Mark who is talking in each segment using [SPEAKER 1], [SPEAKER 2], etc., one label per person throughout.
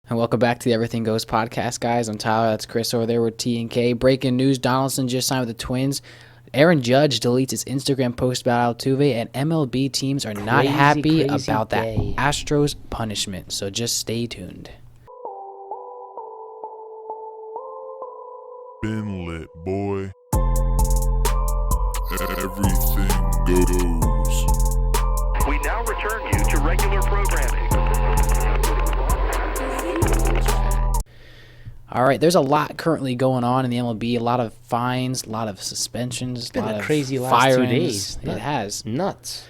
[SPEAKER 1] And welcome back to the Everything Goes podcast, guys. I'm Tyler. That's Chris over there with T and K. Breaking news: Donaldson just signed with the Twins. Aaron Judge deletes his Instagram post about Altuve, and MLB teams are not happy about that Astros punishment. So just stay tuned.
[SPEAKER 2] Been lit, boy. Everything goes.
[SPEAKER 3] We now return you to regular programming.
[SPEAKER 1] All right, there's a lot currently going on in the MLB. A lot of fines, a lot of suspensions,
[SPEAKER 4] It's been
[SPEAKER 1] a lot
[SPEAKER 4] a
[SPEAKER 1] of
[SPEAKER 4] crazy last
[SPEAKER 1] firings.
[SPEAKER 4] 2 days.
[SPEAKER 1] It has.
[SPEAKER 4] Nuts.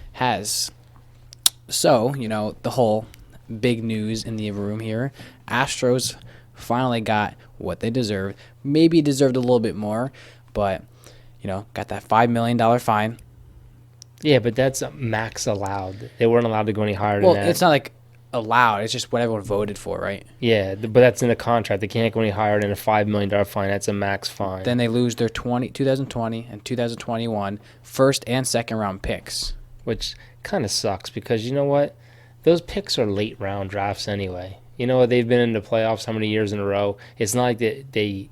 [SPEAKER 1] So, the whole big news in the room here. Astros finally got what they deserved. Maybe deserved a little bit more, but, got that $5 million fine.
[SPEAKER 4] Yeah, but that's max allowed. They weren't allowed to go any higher
[SPEAKER 1] Well,
[SPEAKER 4] than that.
[SPEAKER 1] it's not like allowed. It's just what everyone voted for, right?
[SPEAKER 4] Yeah, but that's in the contract. They can't go any higher than a $5 million fine. That's a max fine.
[SPEAKER 1] Then they lose their 2020 and 2021 first and second round picks.
[SPEAKER 4] Which kind of sucks because you know what? Those picks are late round drafts anyway. You know what? They've been in the playoffs how many years in a row? It's not like they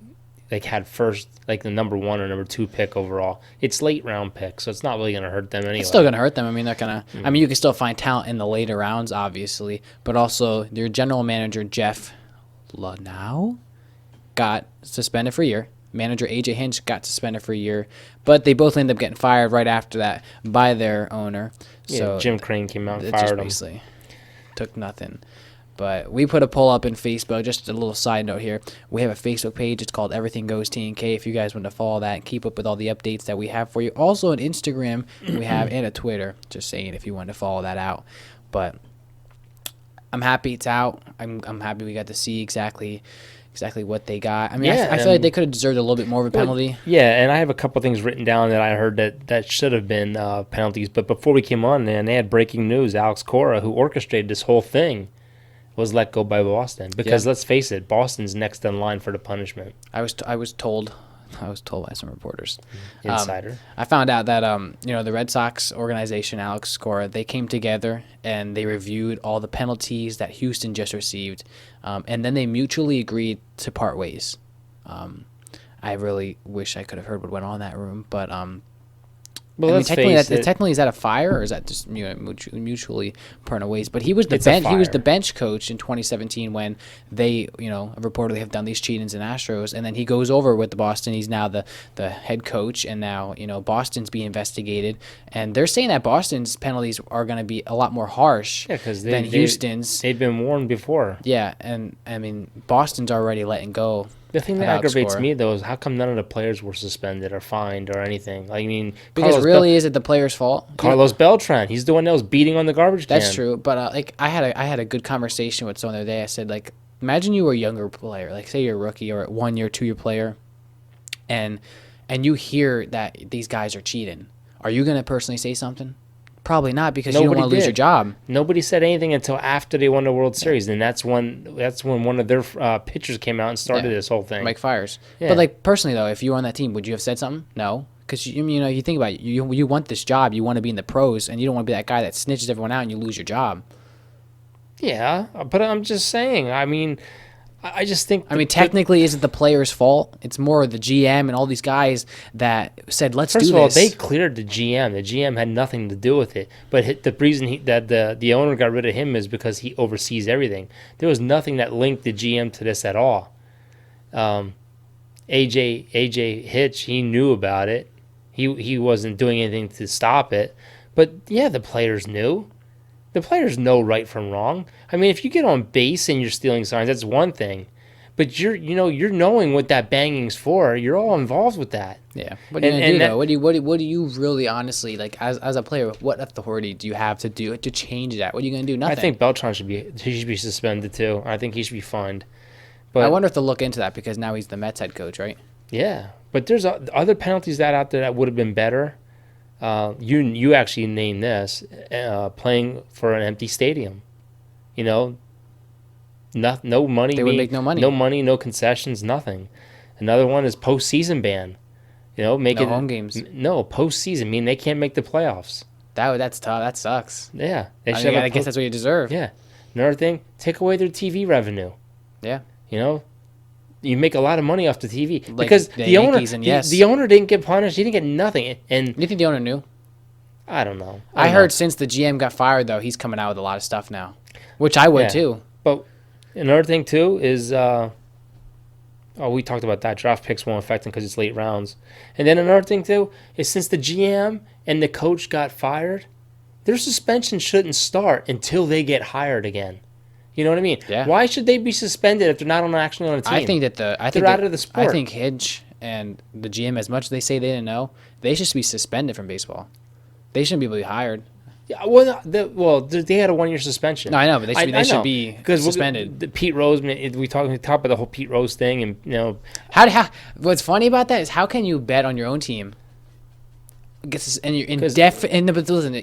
[SPEAKER 4] had first, like the number 1 or number 2 pick overall. It's late round pick, so it's not really going to hurt them anyway.
[SPEAKER 1] It's still going to hurt them. I mean, they're going to. I mean, you can still find talent in the later rounds, obviously, but also their general manager Jeff Lunau got suspended for a year. Manager AJ Hinch got suspended for a year, but they both ended up getting fired right after that by their owner.
[SPEAKER 4] Yeah,
[SPEAKER 1] So
[SPEAKER 4] Jim Crane came out and
[SPEAKER 1] it
[SPEAKER 4] fired
[SPEAKER 1] just
[SPEAKER 4] him.
[SPEAKER 1] basically took nothing. But we put a poll up in Facebook. Just a little side note here. We have a Facebook page. It's called Everything Goes T&K. If you guys want to follow that and keep up with all the updates that we have for you. Also an Instagram we have and a Twitter. Just saying if you want to follow that out. But I'm happy it's out. I'm happy we got to see exactly what they got. I mean,
[SPEAKER 4] Yeah,
[SPEAKER 1] I feel like they could have deserved a little bit more of a penalty.
[SPEAKER 4] Yeah, and I have a couple things written down that I heard that should have been penalties. But before we came on, man, they had breaking news. Alex Cora, who orchestrated this whole thing, was let go by Boston. Because let's face it, Boston's next in line for the punishment.
[SPEAKER 1] I was told by some reporters.
[SPEAKER 4] Insider.
[SPEAKER 1] I found out that the Red Sox organization, Alex Cora, they came together and they reviewed all the penalties that Houston just received, and then they mutually agreed to part ways. I really wish I could have heard what went on in that room, but
[SPEAKER 4] Well, let's
[SPEAKER 1] technically, is that a fire or is that just mutually parting ways? But he was the bench. He was the bench coach in 2017 when they reportedly have done these cheatings in Astros, and then he goes over with the Boston. He's now the head coach, and now Boston's being investigated, and they're saying that Boston's penalties are going to be a lot more harsh than Houston's.
[SPEAKER 4] They've been warned before.
[SPEAKER 1] Yeah, and I mean Boston's already letting go.
[SPEAKER 4] The thing that aggravates me, though, is how come none of the players were suspended or fined or anything? I mean,
[SPEAKER 1] because is it the player's fault?
[SPEAKER 4] Carlos Beltran, he's the one that was beating on the garbage can.
[SPEAKER 1] That's true, but I had a good conversation with someone the other day. I said, imagine you were a younger player, say you're a rookie or a 1 year, 2 year player, and you hear that these guys are cheating. Are you gonna personally say something? Probably not, because you don't want to lose your job.
[SPEAKER 4] Nobody said anything until after they won the World Series, and that's when one of their pitchers came out and started this whole thing.
[SPEAKER 1] Mike Fiers.
[SPEAKER 4] Yeah.
[SPEAKER 1] But personally though, if you were on that team, would you have said something? No, because you think about it, you want this job, you want to be in the pros, and you don't want to be that guy that snitches everyone out and you lose your job.
[SPEAKER 4] Yeah, but I'm just saying. I mean, I just think.
[SPEAKER 1] Technically, is it the player's fault? It's more the GM and all these guys that said, "Let's do this."
[SPEAKER 4] First of all, they cleared the GM. The GM had nothing to do with it. But the reason that the owner got rid of him is because he oversees everything. There was nothing that linked the GM to this at all. AJ Hitch, he knew about it. He wasn't doing anything to stop it. But yeah, the players knew. The players know right from wrong. I mean, if you get on base and you're stealing signs, that's one thing. But you're knowing what that banging's for. You're all involved with that.
[SPEAKER 1] Yeah. What are you gonna do though? What do you really honestly as a player? What authority do you have to change that? What are you gonna do? Nothing.
[SPEAKER 4] I think Beltran should be suspended too. I think he should be fined. But
[SPEAKER 1] I wonder if they'll look into that because now he's the Mets head coach, right?
[SPEAKER 4] Yeah, but there's other penalties out there that would have been better. You actually named this playing for an empty stadium. No money.
[SPEAKER 1] They would make no money.
[SPEAKER 4] No money, no concessions, nothing. Another one is postseason ban. Make
[SPEAKER 1] no home games.
[SPEAKER 4] No postseason. I mean, they can't make the playoffs.
[SPEAKER 1] That's tough. That sucks.
[SPEAKER 4] Yeah,
[SPEAKER 1] I guess that's what you deserve.
[SPEAKER 4] Yeah. Another thing, take away their TV revenue.
[SPEAKER 1] Yeah.
[SPEAKER 4] You know, you make a lot of money off the TV
[SPEAKER 1] Like
[SPEAKER 4] because
[SPEAKER 1] the
[SPEAKER 4] the owner,
[SPEAKER 1] Yankees and yes.
[SPEAKER 4] the owner didn't get punished. He didn't get nothing. And
[SPEAKER 1] You think the owner knew?
[SPEAKER 4] I don't know.
[SPEAKER 1] I heard since the GM got fired, though, he's coming out with a lot of stuff now, which I would too.
[SPEAKER 4] But another thing too is, we talked about that. Draft picks won't affect him because it's late rounds. And then another thing too is since the GM and the coach got fired, their suspension shouldn't start until they get hired again. You know what I mean?
[SPEAKER 1] Yeah.
[SPEAKER 4] Why should they be suspended if they're not actually on a team?
[SPEAKER 1] I think that
[SPEAKER 4] they're out of the sport.
[SPEAKER 1] I think Hinch and the GM, as much as they say they didn't know, they should be suspended from baseball. They shouldn't be able to be hired.
[SPEAKER 4] Yeah, well, they had a 1-year suspension.
[SPEAKER 1] No, I know, but they should be suspended.
[SPEAKER 4] The Pete Rose, we talked about the whole Pete Rose thing, and
[SPEAKER 1] How what's funny about that is how can you bet on your own team? And you're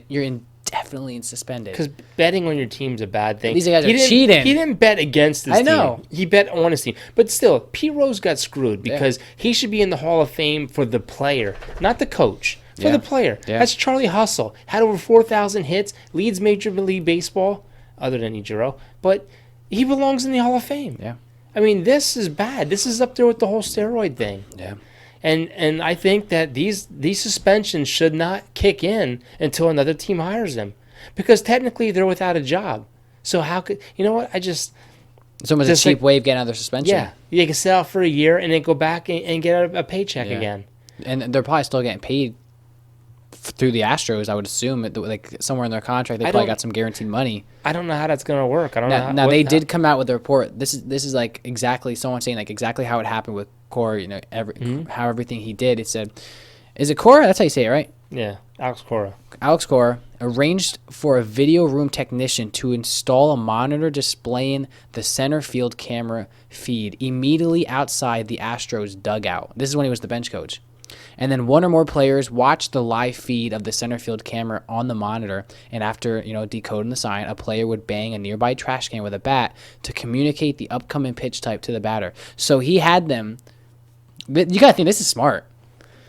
[SPEAKER 1] you're indefinitely suspended.
[SPEAKER 4] Because betting on your team's a bad thing.
[SPEAKER 1] These guys are cheating.
[SPEAKER 4] He didn't bet against his team.
[SPEAKER 1] I know.
[SPEAKER 4] He bet on his team. But still, Pete Rose got screwed because he should be in the Hall of Fame for the player, not the coach. For the player.
[SPEAKER 1] Yeah.
[SPEAKER 4] That's Charlie Hustle. Had over 4,000 hits, leads Major League Baseball, other than Ichiro, but he belongs in the Hall of Fame.
[SPEAKER 1] Yeah.
[SPEAKER 4] I mean, this is bad. This is up there with the whole steroid thing.
[SPEAKER 1] Yeah.
[SPEAKER 4] And I think that these suspensions should not kick in until another team hires them. Because technically they're without a job. So how could you know what?
[SPEAKER 1] It's almost a cheap way of getting out of their suspension.
[SPEAKER 4] Yeah. You can sit out for a year and then go back and get a paycheck again.
[SPEAKER 1] And they're probably still getting paid through the Astros, I would assume, like somewhere in their contract, they probably got some guaranteed money.
[SPEAKER 4] I don't know how that's gonna work. I don't know.
[SPEAKER 1] Now they did come out with a report. This is like exactly someone saying like exactly how it happened with Cora. You know, how everything he did. It said, is it Cora? That's how you say it, right?
[SPEAKER 4] Yeah, Alex Cora.
[SPEAKER 1] Alex Cora arranged for a video room technician to install a monitor displaying the center field camera feed immediately outside the Astros dugout. This is when he was the bench coach. And then one or more players watch the live feed of the center field camera on the monitor, and after decoding the sign, a player would bang a nearby trash can with a bat to communicate the upcoming pitch type to the batter. So he had them. You gotta think this is smart.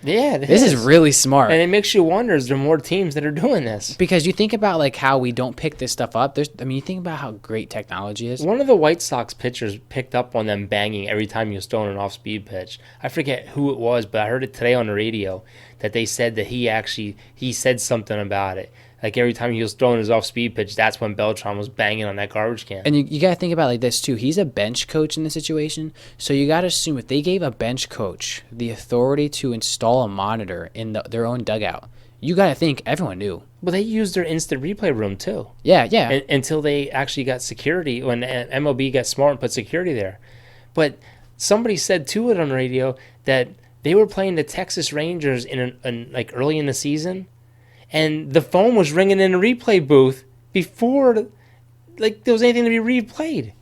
[SPEAKER 4] Yeah,
[SPEAKER 1] this is really smart.
[SPEAKER 4] And it makes you wonder: is there more teams that are doing this?
[SPEAKER 1] Because you think about like how we don't pick this stuff up. You think about how great technology is.
[SPEAKER 4] One of the White Sox pitchers picked up on them banging every time he was throwing an off-speed pitch. I forget who it was, but I heard it today on the radio that they said that he said something about it. Like every time he was throwing his off-speed pitch, that's when Beltran was banging on that garbage can.
[SPEAKER 1] And you got to think about it like this, too. He's a bench coach in this situation. So you got to assume if they gave a bench coach the authority to install a monitor in their own dugout, you got to think everyone knew.
[SPEAKER 4] Well, they used their instant replay room, too.
[SPEAKER 1] Yeah.
[SPEAKER 4] Until they actually got security, when MLB got smart and put security there. But somebody said to it on the radio that they were playing the Texas Rangers in like early in the season, and the phone was ringing in the replay booth before like there was anything to be replayed.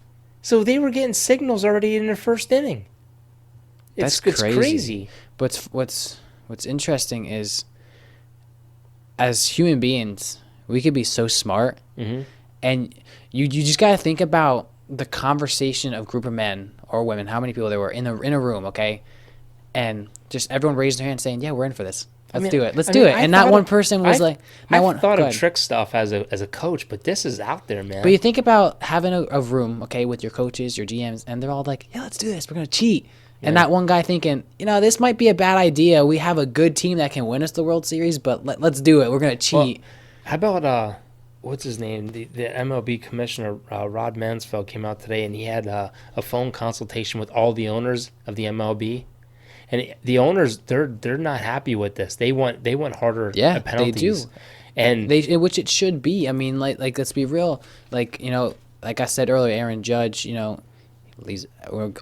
[SPEAKER 4] So they were getting signals already in their first inning. It's crazy.
[SPEAKER 1] But what's interesting is, as human beings, we could be so smart, and you just got to think about the conversation of group of men or women, how many people there were in a room, okay, and just everyone raised their hand saying, "Yeah, we're in for this. Let's do it. Let's do it." And not one person was like,
[SPEAKER 4] I thought of trick stuff as a coach, but this is out there, man.
[SPEAKER 1] But you think about having a room, okay, with your coaches, your GMs, and they're all like, "Yeah, let's do this. We're gonna cheat." Yeah. And that one guy thinking, this might be a bad idea. We have a good team that can win us the World Series, but let's do it. We're gonna cheat.
[SPEAKER 4] Well, how about what's his name? The MLB commissioner Rod Mansfield came out today, and he had a phone consultation with all the owners of the MLB. And the owners, they're not happy with this. They want harder penalties.
[SPEAKER 1] They do,
[SPEAKER 4] and
[SPEAKER 1] which it should be. I mean, like let's be real. Like like I said earlier, Aaron Judge.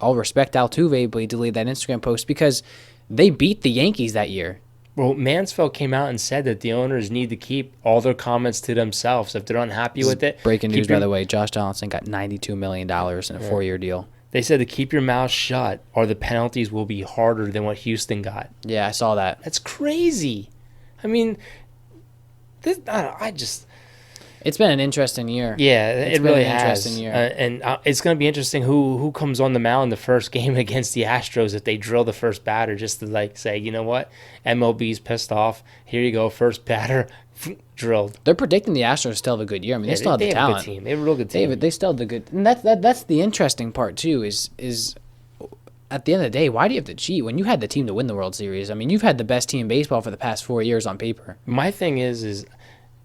[SPEAKER 1] All respect Altuve, but he deleted that Instagram post because they beat the Yankees that year.
[SPEAKER 4] Well, Mansfield came out and said that the owners need to keep all their comments to themselves if they're unhappy with it.
[SPEAKER 1] Breaking news, by the way: Josh Donaldson got $92 million in a 4-year deal.
[SPEAKER 4] They said to keep your mouth shut or the penalties will be harder than what Houston got.
[SPEAKER 1] Yeah, I saw that.
[SPEAKER 4] That's crazy. I mean,
[SPEAKER 1] It's been an interesting year.
[SPEAKER 4] Yeah,
[SPEAKER 1] It's
[SPEAKER 4] it
[SPEAKER 1] been
[SPEAKER 4] really
[SPEAKER 1] an
[SPEAKER 4] has.
[SPEAKER 1] interesting year.
[SPEAKER 4] And it's going to be interesting who comes on the mound the first game against the Astros if they drill the first batter, just to like say, you know what, MLB's pissed off. Here you go, first batter, drilled.
[SPEAKER 1] They're predicting the Astros still have a good year. I mean, they still have the
[SPEAKER 4] have a
[SPEAKER 1] talent.
[SPEAKER 4] good team. They have a real good team.
[SPEAKER 1] They still have the good, and that's the interesting part too. Is at the end of the day, why do you have to cheat when you had the team to win the World Series? I mean, you've had the best team in baseball for the past 4 years on paper.
[SPEAKER 4] My thing is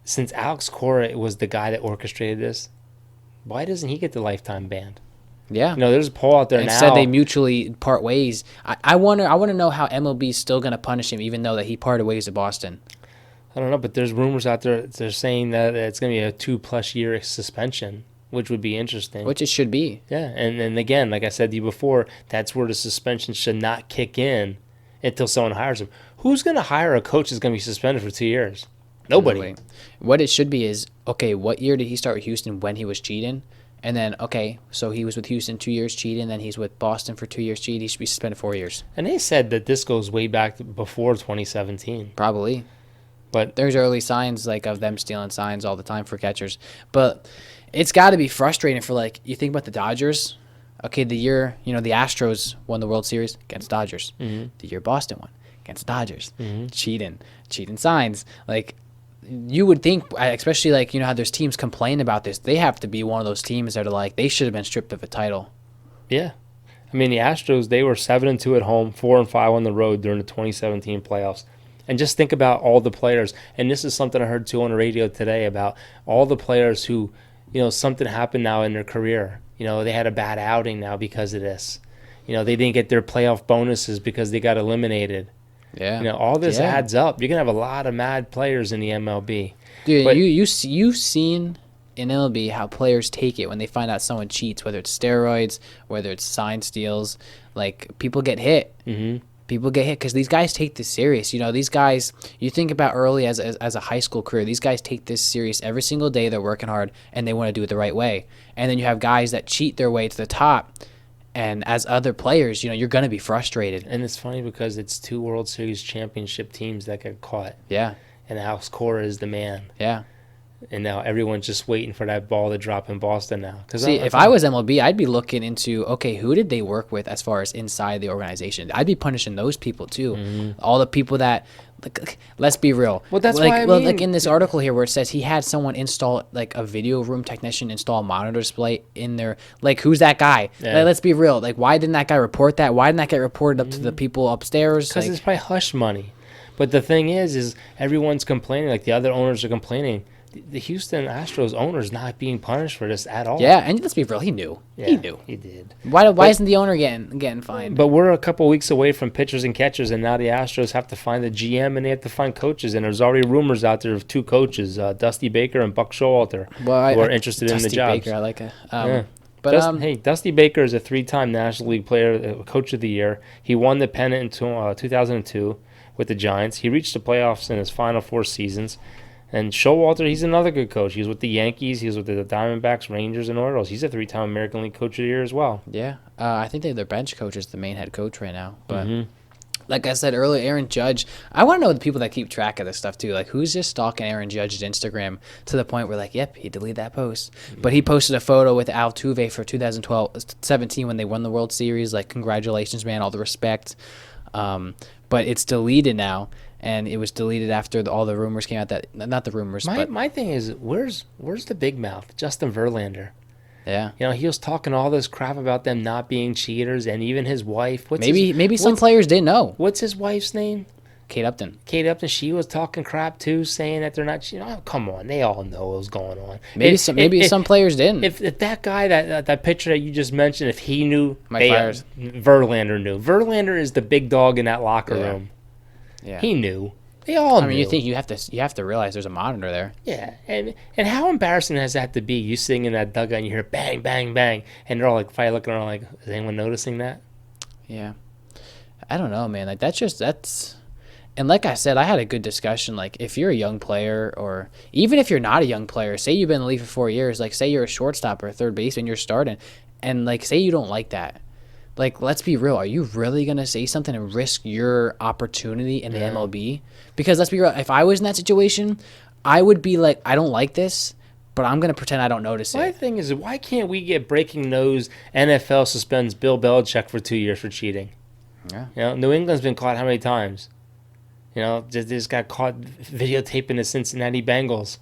[SPEAKER 4] since Alex Cora was the guy that orchestrated this, why doesn't he get the lifetime ban?
[SPEAKER 1] Yeah.
[SPEAKER 4] There's a poll out there now.
[SPEAKER 1] Instead, they mutually part ways. I want to know how MLB is still going to punish him, even though that he parted ways with Boston.
[SPEAKER 4] I don't know, but there's rumors out there. They're saying that it's going to be a 2+ year suspension, which would be interesting.
[SPEAKER 1] Which it should be.
[SPEAKER 4] Yeah, and again, like I said to you before, that's where the suspension should not kick in until someone hires him. Who's going to hire a coach that's going to be suspended for 2 years? Nobody.
[SPEAKER 1] What it should be is, okay, what year did he start with Houston when he was cheating? And then, okay, so he was with Houston 2 years cheating, then he's with Boston for 2 years cheating. He should be suspended 4 years.
[SPEAKER 4] And they said that this goes way back before 2017.
[SPEAKER 1] Probably.
[SPEAKER 4] But
[SPEAKER 1] there's early signs like of them stealing signs all the time for catchers. But it's got to be frustrating for, like, you think about the Dodgers. Okay, the year, the Astros won the World Series against Dodgers.
[SPEAKER 4] Mm-hmm.
[SPEAKER 1] The year Boston won against Dodgers. Mm-hmm. Cheating signs. Like, you would think, especially like, how there's teams complain about this, they have to be one of those teams that are like, they should have been stripped of a title.
[SPEAKER 4] Yeah. I mean, the Astros, they were 7-2 at home, 4-5 on the road during the 2017 playoffs. And just think about all the players. And this is something I heard too on the radio today about all the players who, something happened now in their career. They had a bad outing now because of this. They didn't get their playoff bonuses because they got eliminated.
[SPEAKER 1] Yeah.
[SPEAKER 4] All this adds up. You're going to have a lot of mad players in the MLB.
[SPEAKER 1] Dude, but you've seen in MLB how players take it when they find out someone cheats, whether it's steroids, whether it's sign steals. Like, people get hit. Mm-hmm. People get hit because these guys take this serious. These guys, you think about early as a high school career, these guys take this serious every single day. They're working hard, and they want to do it the right way. And then you have guys that cheat their way to the top. And as other players, you're going to be frustrated.
[SPEAKER 4] And it's funny because it's 2 World Series championship teams that get caught.
[SPEAKER 1] Yeah.
[SPEAKER 4] And Alex Cora is the man.
[SPEAKER 1] Yeah.
[SPEAKER 4] And now everyone's just waiting for that ball to drop in Boston now.
[SPEAKER 1] See, if I was MLB, I'd be looking into, okay, who did they work with as far as inside the organization? I'd be punishing those people too. Mm-hmm. All the people that, let's be real.
[SPEAKER 4] Well, that's why I mean,
[SPEAKER 1] like in this article here where it says he had someone install, like a video room technician install a monitor display in there. Like, who's that guy?
[SPEAKER 4] Yeah.
[SPEAKER 1] Let's be real. Like, why didn't that guy report that? Why didn't that get reported up to the people upstairs?
[SPEAKER 4] Because it's probably hush money. But the thing is everyone's complaining. Like, the other owners are complaining. The Houston Astros owner's not being punished for this at all.
[SPEAKER 1] Yeah, and let's be real, he knew.
[SPEAKER 4] Yeah,
[SPEAKER 1] he knew.
[SPEAKER 4] He did.
[SPEAKER 1] Why isn't the owner getting fined?
[SPEAKER 4] But we're a couple weeks away from pitchers and catchers, and now the Astros have to find a GM and they have to find coaches. And there's already rumors out there of 2 coaches, Dusty Baker and Buck Showalter, who are interested in the jobs.
[SPEAKER 1] Baker, I like it.
[SPEAKER 4] Yeah.
[SPEAKER 1] But
[SPEAKER 4] hey, Dusty Baker is a 3-time National League Player, Coach of the Year. He won the pennant in 2002 with the Giants. He reached the playoffs in his final 4 seasons. And Showalter, he's another good coach. He was with the Yankees. He was with the Diamondbacks, Rangers, and Orioles. He's a 3-time American League Coach of the Year as well.
[SPEAKER 1] Yeah. I think their bench coach is the main head coach right now. But like I said earlier, Aaron Judge, I want to know the people that keep track of this stuff too. Like, who's just stalking Aaron Judge's Instagram to the point where, like, yep, he deleted that post. But he posted a photo with Altuve for 2017 when they won the World Series. Like, congratulations, man, all the respect. But it's deleted now. And it was deleted after all the rumors came out that, not the rumors, but
[SPEAKER 4] my thing is, where's the big mouth, Justin Verlander?
[SPEAKER 1] Yeah.
[SPEAKER 4] He was talking all this crap about them not being cheaters, and even his wife.
[SPEAKER 1] Maybe some players didn't know.
[SPEAKER 4] What's his wife's name?
[SPEAKER 1] Kate Upton.
[SPEAKER 4] She was talking crap too, saying that they're not cheating. Oh, come on, they all know what was going on.
[SPEAKER 1] Maybe some players didn't.
[SPEAKER 4] If that guy, that pitcher that you just mentioned, if he knew,
[SPEAKER 1] Verlander
[SPEAKER 4] knew. Verlander is the big dog in that locker room.
[SPEAKER 1] Yeah.
[SPEAKER 4] He knew. They all knew.
[SPEAKER 1] I mean, you have to realize there's a monitor there.
[SPEAKER 4] Yeah, and how embarrassing has that to be? You sitting in that dugout and you hear bang, bang, bang, and they're all like probably looking around like, is anyone noticing that?
[SPEAKER 1] Yeah. I don't know, man. Like, that's. And like I said, I had a good discussion. Like, if you're a young player, or even if you're not a young player, say you've been in the league for 4 years, like, say you're a shortstop or a third baseman, you're starting, and, like, say you don't like that. Like, let's be real. Are you really going to say something and risk your opportunity in the MLB? Because let's be real. If I was in that situation, I would be like, I don't like this, but I'm going to pretend I don't notice
[SPEAKER 4] My
[SPEAKER 1] it.
[SPEAKER 4] thing is, why can't we get breaking news? NFL suspends Bill Belichick for 2 years for cheating.
[SPEAKER 1] Yeah.
[SPEAKER 4] New England's been caught how many times? Just got caught videotaping the Cincinnati Bengals.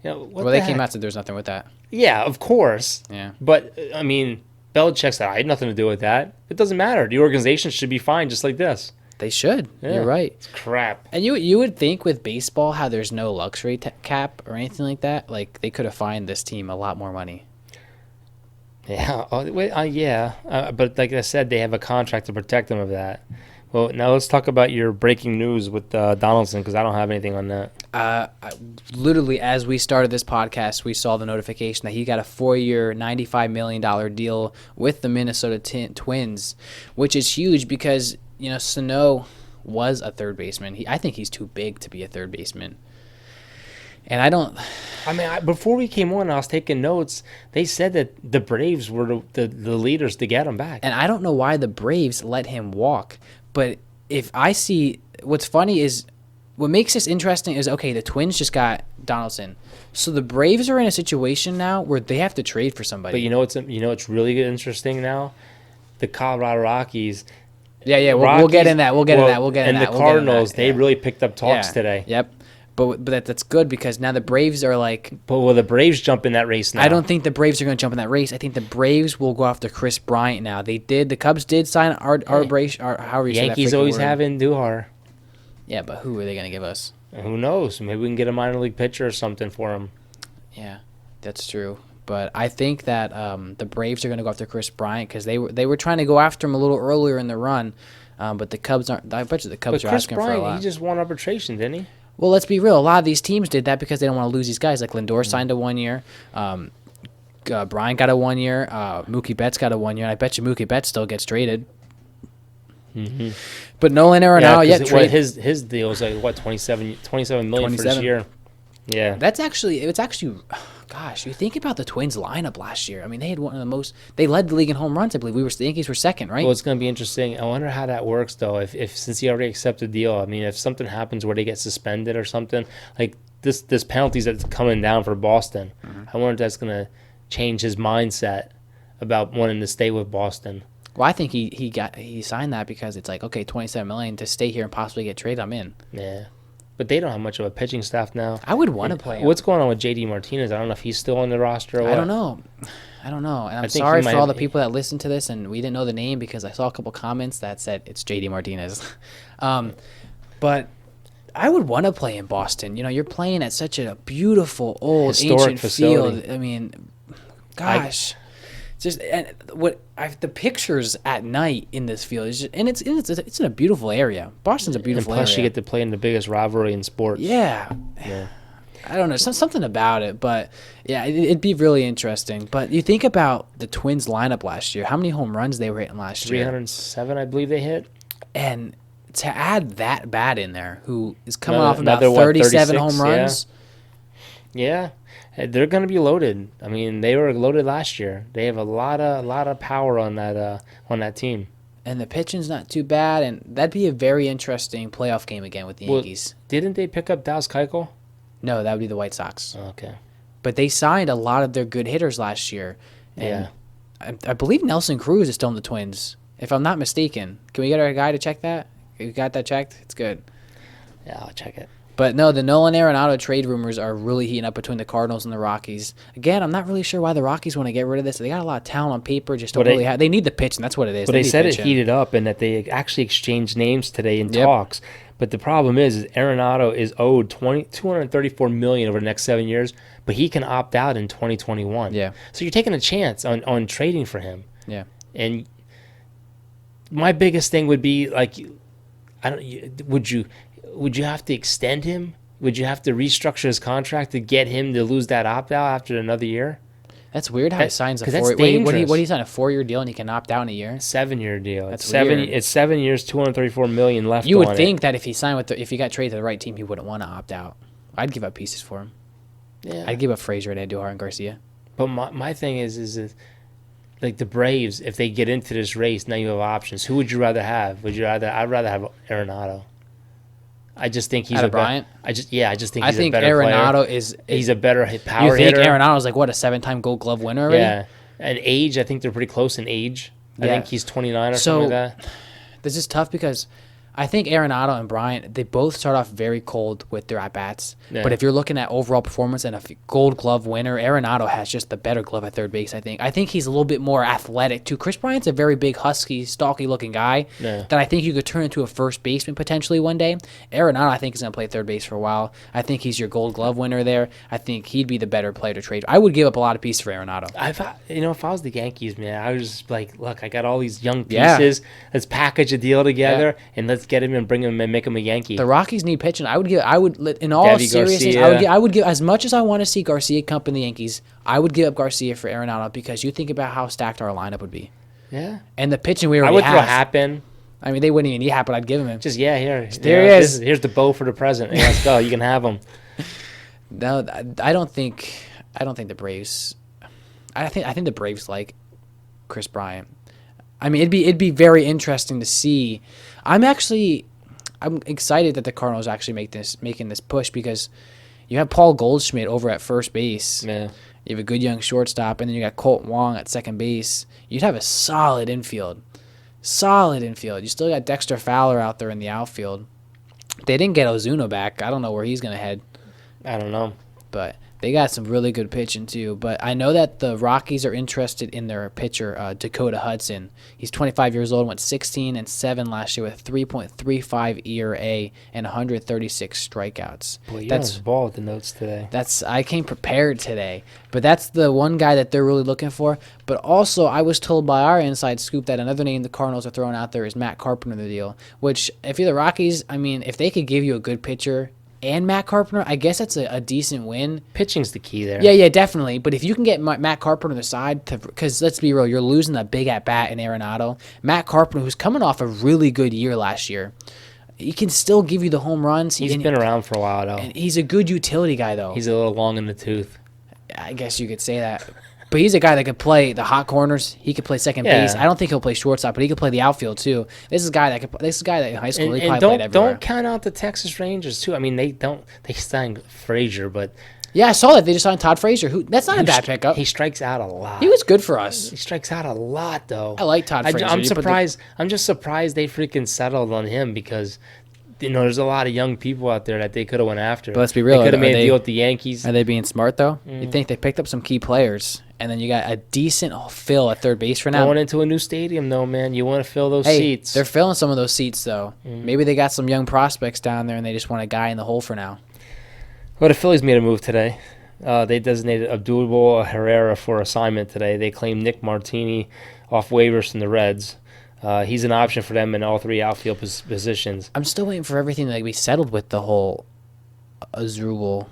[SPEAKER 4] What
[SPEAKER 1] They
[SPEAKER 4] the
[SPEAKER 1] came
[SPEAKER 4] heck?
[SPEAKER 1] out and said there's nothing with that.
[SPEAKER 4] Yeah, of course.
[SPEAKER 1] Yeah.
[SPEAKER 4] But, I mean, Belichick said, I had nothing to do with that. It doesn't matter. The organization should be fine just like this.
[SPEAKER 1] They should.
[SPEAKER 4] Yeah.
[SPEAKER 1] You're right.
[SPEAKER 4] It's crap.
[SPEAKER 1] And you would think with baseball how there's no luxury cap or anything like that, like they could have fined this team a lot more money.
[SPEAKER 4] Yeah. But like I said, they have a contract to protect them of that. Well, now let's talk about your breaking news with Donaldson, because I don't have anything on that.
[SPEAKER 1] Literally, as we started this podcast, we saw the notification that he got a 4-year, $95 million deal with the Minnesota Twins, which is huge because, Sano was a third baseman. I think he's too big to be a third baseman. And I don't...
[SPEAKER 4] Before we came on, I was taking notes. They said that the Braves were the leaders to get him back.
[SPEAKER 1] And I don't know why the Braves let him walk. But if I see... What's funny is... What makes this interesting is, okay, the Twins just got Donaldson. So the Braves are in a situation now where they have to trade for somebody.
[SPEAKER 4] But it's really interesting now? The Colorado Rockies...
[SPEAKER 1] Yeah, we'll get in that. We'll get in that.
[SPEAKER 4] And the Cardinals, they really picked up talks today.
[SPEAKER 1] Yep. But that's good because now the Braves are like...
[SPEAKER 4] But will the Braves jump in that race now?
[SPEAKER 1] I don't think the Braves are going to jump in that race. I think the Braves will go after Chris Bryant now. The Cubs did sign arbitration.
[SPEAKER 4] Yankees always have Andujar.
[SPEAKER 1] Yeah, but who are they going to give us?
[SPEAKER 4] Who knows? Maybe we can get a minor league pitcher or something for him.
[SPEAKER 1] Yeah, that's true. But I think that the Braves are going to go after Chris Bryant because they were trying to go after him a little earlier in the run. But the Cubs aren't. I bet you the Cubs are asking for a lot.
[SPEAKER 4] But Chris Bryant, he just won arbitration, didn't he?
[SPEAKER 1] Well, let's be real. A lot of these teams did that because they don't want to lose these guys. Like Lindor signed a 1 year. Bryant got a 1 year. Mookie Betts got a 1 year. And I bet you Mookie Betts still gets traded. Mm-hmm. But Nolan Arenado traded.
[SPEAKER 4] His deal was like what, 27 million for this year. Yeah,
[SPEAKER 1] it's actually. Gosh, you think about the Twins lineup last year. I mean, they had one of the most. They led the league in home runs. I believe the Yankees were second, right?
[SPEAKER 4] Well, it's going to be interesting. I wonder how that works though. If since he already accepted the deal, I mean, if something happens where they get suspended or something like this penalties that's coming down for Boston. Mm-hmm. I wonder if that's going to change his mindset about wanting to stay with Boston.
[SPEAKER 1] Well, I think he signed that because it's like, okay, $27 million to stay here and possibly get traded. I'm in.
[SPEAKER 4] Yeah. But they don't have much of a pitching staff now.
[SPEAKER 1] I would want to play him.
[SPEAKER 4] What's going on with J.D. Martinez? I don't know if he's still on the roster or what.
[SPEAKER 1] I don't know. And I'm sorry for all the people that listen to this and we didn't know the name because I saw a couple comments that said it's J.D. Martinez. But I would want to play in Boston. You're playing at such a beautiful, old,
[SPEAKER 4] historic
[SPEAKER 1] ancient
[SPEAKER 4] facility.
[SPEAKER 1] field. I mean, gosh. The pictures at night in this field is just, and it's in a beautiful area. Boston's a beautiful area.
[SPEAKER 4] And plus, you get to play in the biggest rivalry in sports.
[SPEAKER 1] Yeah. I don't know, something about it, but yeah, it'd be really interesting. But you think about the Twins lineup last year. How many home runs they were hitting last year?
[SPEAKER 4] 307, I believe they hit.
[SPEAKER 1] And to add that bat in there, who is coming off
[SPEAKER 4] another,
[SPEAKER 1] about 37 home
[SPEAKER 4] 36,
[SPEAKER 1] runs.
[SPEAKER 4] Yeah. They're going to be loaded. I mean, they were loaded last year. They have a lot of power on that team.
[SPEAKER 1] And the pitching's not too bad, and that'd be a very interesting playoff game again with the Yankees.
[SPEAKER 4] Didn't they pick up Dallas Keuchel?
[SPEAKER 1] No, that would be the White Sox.
[SPEAKER 4] Okay.
[SPEAKER 1] But they signed a lot of their good hitters last year. And I believe Nelson Cruz is still in the Twins, if I'm not mistaken. Can we get our guy to check that? You got that checked? It's good.
[SPEAKER 4] Yeah, I'll check it.
[SPEAKER 1] But no, the Nolan Arenado trade rumors are really heating up between the Cardinals and the Rockies. Again, I'm not really sure why the Rockies want to get rid of this. They got a lot of talent on paper, just don't really have. They need the pitch, and that's what it is.
[SPEAKER 4] But they said it heated up and that they actually exchanged names today in talks. But the problem is Arenado is owed $234 million over the next 7 years, but he can opt out in 2021.
[SPEAKER 1] Yeah.
[SPEAKER 4] So you're taking a chance on trading for him.
[SPEAKER 1] Yeah.
[SPEAKER 4] And my biggest thing would be like, would you have to extend him? Would you have to restructure his contract to get him to lose that opt-out after another year?
[SPEAKER 1] That's weird how he signs a 4-year. What do you sign, a 4-year deal and he can opt out in a year?
[SPEAKER 4] 7-year deal.
[SPEAKER 1] That's
[SPEAKER 4] weird.
[SPEAKER 1] Weird.
[SPEAKER 4] It's 7 years, $234 million left.
[SPEAKER 1] You would think that if he signed if he got traded to the right team, he wouldn't want to opt out. I'd give up pieces for him.
[SPEAKER 4] Yeah.
[SPEAKER 1] I'd give up Frazier and Andujar and Garcia.
[SPEAKER 4] But my thing is like the Braves, if they get into this race, now you have options. Who would you rather have? I'd rather have Arenado. I just think he's
[SPEAKER 1] Out
[SPEAKER 4] a
[SPEAKER 1] of Bryant?
[SPEAKER 4] I just think
[SPEAKER 1] I
[SPEAKER 4] he's
[SPEAKER 1] think
[SPEAKER 4] a better
[SPEAKER 1] Arenado
[SPEAKER 4] player.
[SPEAKER 1] is.
[SPEAKER 4] He's a better power
[SPEAKER 1] You think
[SPEAKER 4] hitter.
[SPEAKER 1] Arenado's like what, a 7-time Gold Glove winner already?
[SPEAKER 4] Yeah, and age, I think they're pretty close in age. I
[SPEAKER 1] Yeah.
[SPEAKER 4] think he's 29 or something like that.
[SPEAKER 1] This is tough because I think Arenado and Bryant, they both start off very cold with their at-bats.
[SPEAKER 4] Yeah.
[SPEAKER 1] But if you're looking at overall performance and a Gold Glove winner, Arenado has just the better glove at third base, I think. I think he's a little bit more athletic, too. Chris Bryant's a very big, husky, stalky-looking guy
[SPEAKER 4] Yeah.
[SPEAKER 1] that I think you could turn into a first baseman potentially one day. Arenado, I think, is going to play third base for a while. I think he's your Gold Glove winner there. I think he'd be the better player to trade. I would give up a lot of pieces for Arenado.
[SPEAKER 4] If I was the Yankees, man, I was just like, look, I got all these young
[SPEAKER 1] Yeah.
[SPEAKER 4] pieces. Let's package a deal together and let's get him and bring him and make him a Yankee.
[SPEAKER 1] The Rockies need pitching. In all
[SPEAKER 4] Debbie
[SPEAKER 1] seriousness,
[SPEAKER 4] Garcia.
[SPEAKER 1] I would give as much as I want to see Garcia come up in the Yankees. I would give up Garcia for Arenado because you think about how stacked our lineup would be,
[SPEAKER 4] Yeah,
[SPEAKER 1] and the pitching we
[SPEAKER 4] I
[SPEAKER 1] already
[SPEAKER 4] would throw
[SPEAKER 1] have.
[SPEAKER 4] Happen.
[SPEAKER 1] I mean, they wouldn't even need Happ, but I'd give him.
[SPEAKER 4] Just here.
[SPEAKER 1] There he is.
[SPEAKER 4] Here's the bow for the present. Hey, let's go. You can have him.
[SPEAKER 1] No, I don't think the Braves. I think the Braves like Chris Bryant. I mean, it'd be very interesting to see. I'm excited that the Cardinals actually making this push because you have Paul Goldschmidt over at first base.
[SPEAKER 4] Yeah.
[SPEAKER 1] You have a good young shortstop, and then you got Colt Wong at second base. You'd have a solid infield. You still got Dexter Fowler out there in the outfield. They didn't get Ozuna back. I don't know where he's going to head.
[SPEAKER 4] I don't know.
[SPEAKER 1] But they got some really good pitching, too. But I know that the Rockies are interested in their pitcher, Dakota Hudson. He's 25 years old, went 16-7 last year with a 3.35 ERA and 136 strikeouts.
[SPEAKER 4] Boy, you're on the ball with the notes today.
[SPEAKER 1] I came prepared today. But that's the one guy that they're really looking for. But also, I was told by our inside scoop that another name the Cardinals are throwing out there is Matt Carpenter, the deal. Which, if you're the Rockies, I mean, if they could give you a good pitcher and Matt Carpenter, I guess that's a decent win.
[SPEAKER 4] Pitching's the key there.
[SPEAKER 1] Yeah, definitely. But if you can get Matt Carpenter on the side, because let's be real, you're losing that big at-bat in Arenado. Matt Carpenter, who's coming off a really good year last year, he can still give you the home runs.
[SPEAKER 4] He's been around for a while, though.
[SPEAKER 1] And he's a good utility guy, though.
[SPEAKER 4] He's a little long in the tooth.
[SPEAKER 1] I guess you could say that. But he's a guy that could play the hot corners. He could play second base. I don't think he'll play shortstop, but he could play the outfield too. This is a guy that in high school he probably played everywhere.
[SPEAKER 4] Don't count out the Texas Rangers too. I mean, they signed Frazier, but
[SPEAKER 1] yeah, I saw that they just signed Todd Frazier. That's not a bad pickup.
[SPEAKER 4] He strikes out a lot.
[SPEAKER 1] He was good for us.
[SPEAKER 4] He strikes out a lot though.
[SPEAKER 1] I like Todd Frazier.
[SPEAKER 4] I'm surprised. I'm just surprised they freaking settled on him because there's a lot of young people out there that they could have went after.
[SPEAKER 1] But let's be real.
[SPEAKER 4] They could have made a deal with the Yankees.
[SPEAKER 1] Are they being smart though? You think they picked up some key players, and then you got a decent fill at third base for now.
[SPEAKER 4] Going into a new stadium though, man, you want to fill those seats.
[SPEAKER 1] They're filling some of those seats though. Maybe they got some young prospects down there, and they just want a guy in the hole for now.
[SPEAKER 4] Well, the Phillies made a move today. They designated Abdul Herrera for assignment today. They claimed Nick Martini off waivers from the Reds. He's an option for them in all three outfield positions.
[SPEAKER 1] I'm still waiting for everything to be settled with the whole Azrubal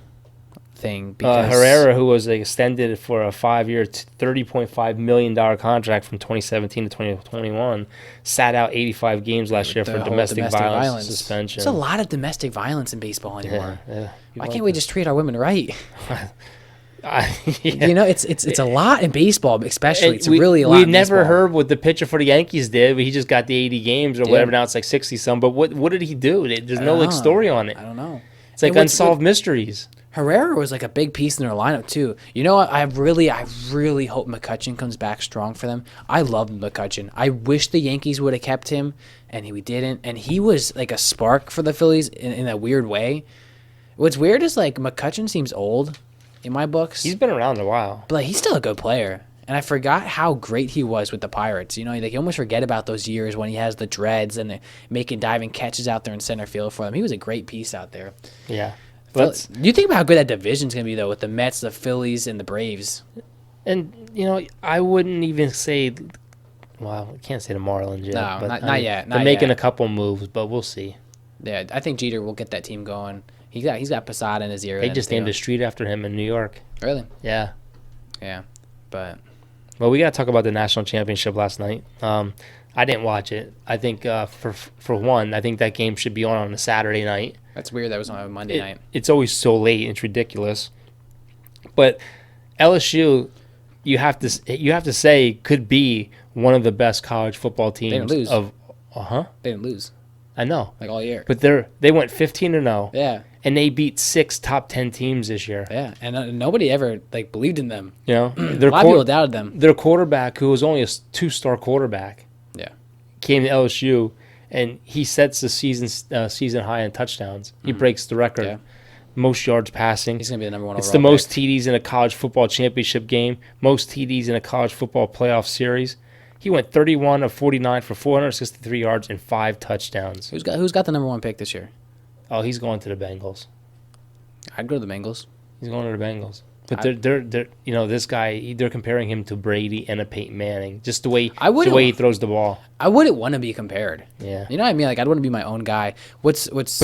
[SPEAKER 1] thing. Because
[SPEAKER 4] Herrera, who was extended for a 5-year, $30.5 million contract from 2017 to 2021, sat out 85 games last year for domestic violence suspension.
[SPEAKER 1] There's a lot of domestic violence in baseball anymore.
[SPEAKER 4] Yeah.
[SPEAKER 1] Why can't we just treat our women right?
[SPEAKER 4] Yeah.
[SPEAKER 1] It's a lot in baseball, especially. It's really a lot.
[SPEAKER 4] We
[SPEAKER 1] in
[SPEAKER 4] never
[SPEAKER 1] baseball.
[SPEAKER 4] heard what the pitcher for the Yankees did. He just got the 80 games or whatever. Now it's like 60-some. But what did he do? There's no story on it.
[SPEAKER 1] I don't know.
[SPEAKER 4] It's like unsolved mysteries.
[SPEAKER 1] Herrera was like a big piece in their lineup too. You know what? I really hope McCutchen comes back strong for them. I love McCutchen. I wish the Yankees would have kept him, and we didn't. And he was like a spark for the Phillies in a weird way. What's weird is like McCutchen seems old in my books.
[SPEAKER 4] He's been around a while.
[SPEAKER 1] But like, he's still a good player. And I forgot how great he was with the Pirates. You almost forget about those years when he has the dreads and making diving catches out there in center field for them. He was a great piece out there.
[SPEAKER 4] Yeah.
[SPEAKER 1] Do you think about how good that division's going to be, though, with the Mets, the Phillies, and the Braves?
[SPEAKER 4] And, I wouldn't even say, well, I can't say the Marlins yet.
[SPEAKER 1] No,
[SPEAKER 4] but
[SPEAKER 1] not yet.
[SPEAKER 4] They're making a couple moves, but we'll see.
[SPEAKER 1] Yeah, I think Jeter will get that team going. He's got Posada in his ear.
[SPEAKER 4] They just named a street after him in New York.
[SPEAKER 1] Really?
[SPEAKER 4] Yeah.
[SPEAKER 1] Yeah, but...
[SPEAKER 4] Well, we got to talk about the national championship last night. I didn't watch it. I think, for one, I think that game should be on a Saturday night.
[SPEAKER 1] That's weird that was on a Monday night.
[SPEAKER 4] It's always so late. It's ridiculous. But LSU, you have to say, could be one of the best college football teams.
[SPEAKER 1] They didn't lose.
[SPEAKER 4] They didn't
[SPEAKER 1] They didn't lose.
[SPEAKER 4] I know.
[SPEAKER 1] like all year.
[SPEAKER 4] But they went 15-0.
[SPEAKER 1] Yeah,
[SPEAKER 4] And they beat 6 top 10 teams this year.
[SPEAKER 1] yeah, and nobody ever like believed in them.
[SPEAKER 4] You know,
[SPEAKER 1] A lot of people doubted them.
[SPEAKER 4] Their quarterback, who was only a 2-star quarterback,
[SPEAKER 1] Yeah,
[SPEAKER 4] came to LSU, and he sets the season high in touchdowns. He breaks the record,
[SPEAKER 1] Yeah.
[SPEAKER 4] most yards passing.
[SPEAKER 1] he's gonna be the number one.
[SPEAKER 4] It's
[SPEAKER 1] overall
[SPEAKER 4] the most
[SPEAKER 1] pick.
[SPEAKER 4] TDs in a college football championship game, most TDs in a college football playoff series. He went 31 of 49 for 463 yards and 5 touchdowns.
[SPEAKER 1] Who's got the number one pick this year?
[SPEAKER 4] Oh, he's going to the Bengals.
[SPEAKER 1] I'd go to the Bengals.
[SPEAKER 4] He's going to the Bengals. But they're you know, this guy, they're comparing him to Brady and a Peyton Manning, just the way he throws the ball.
[SPEAKER 1] I wouldn't want to be compared.
[SPEAKER 4] Yeah.
[SPEAKER 1] You know what I mean? Like I'd want to be my own guy. But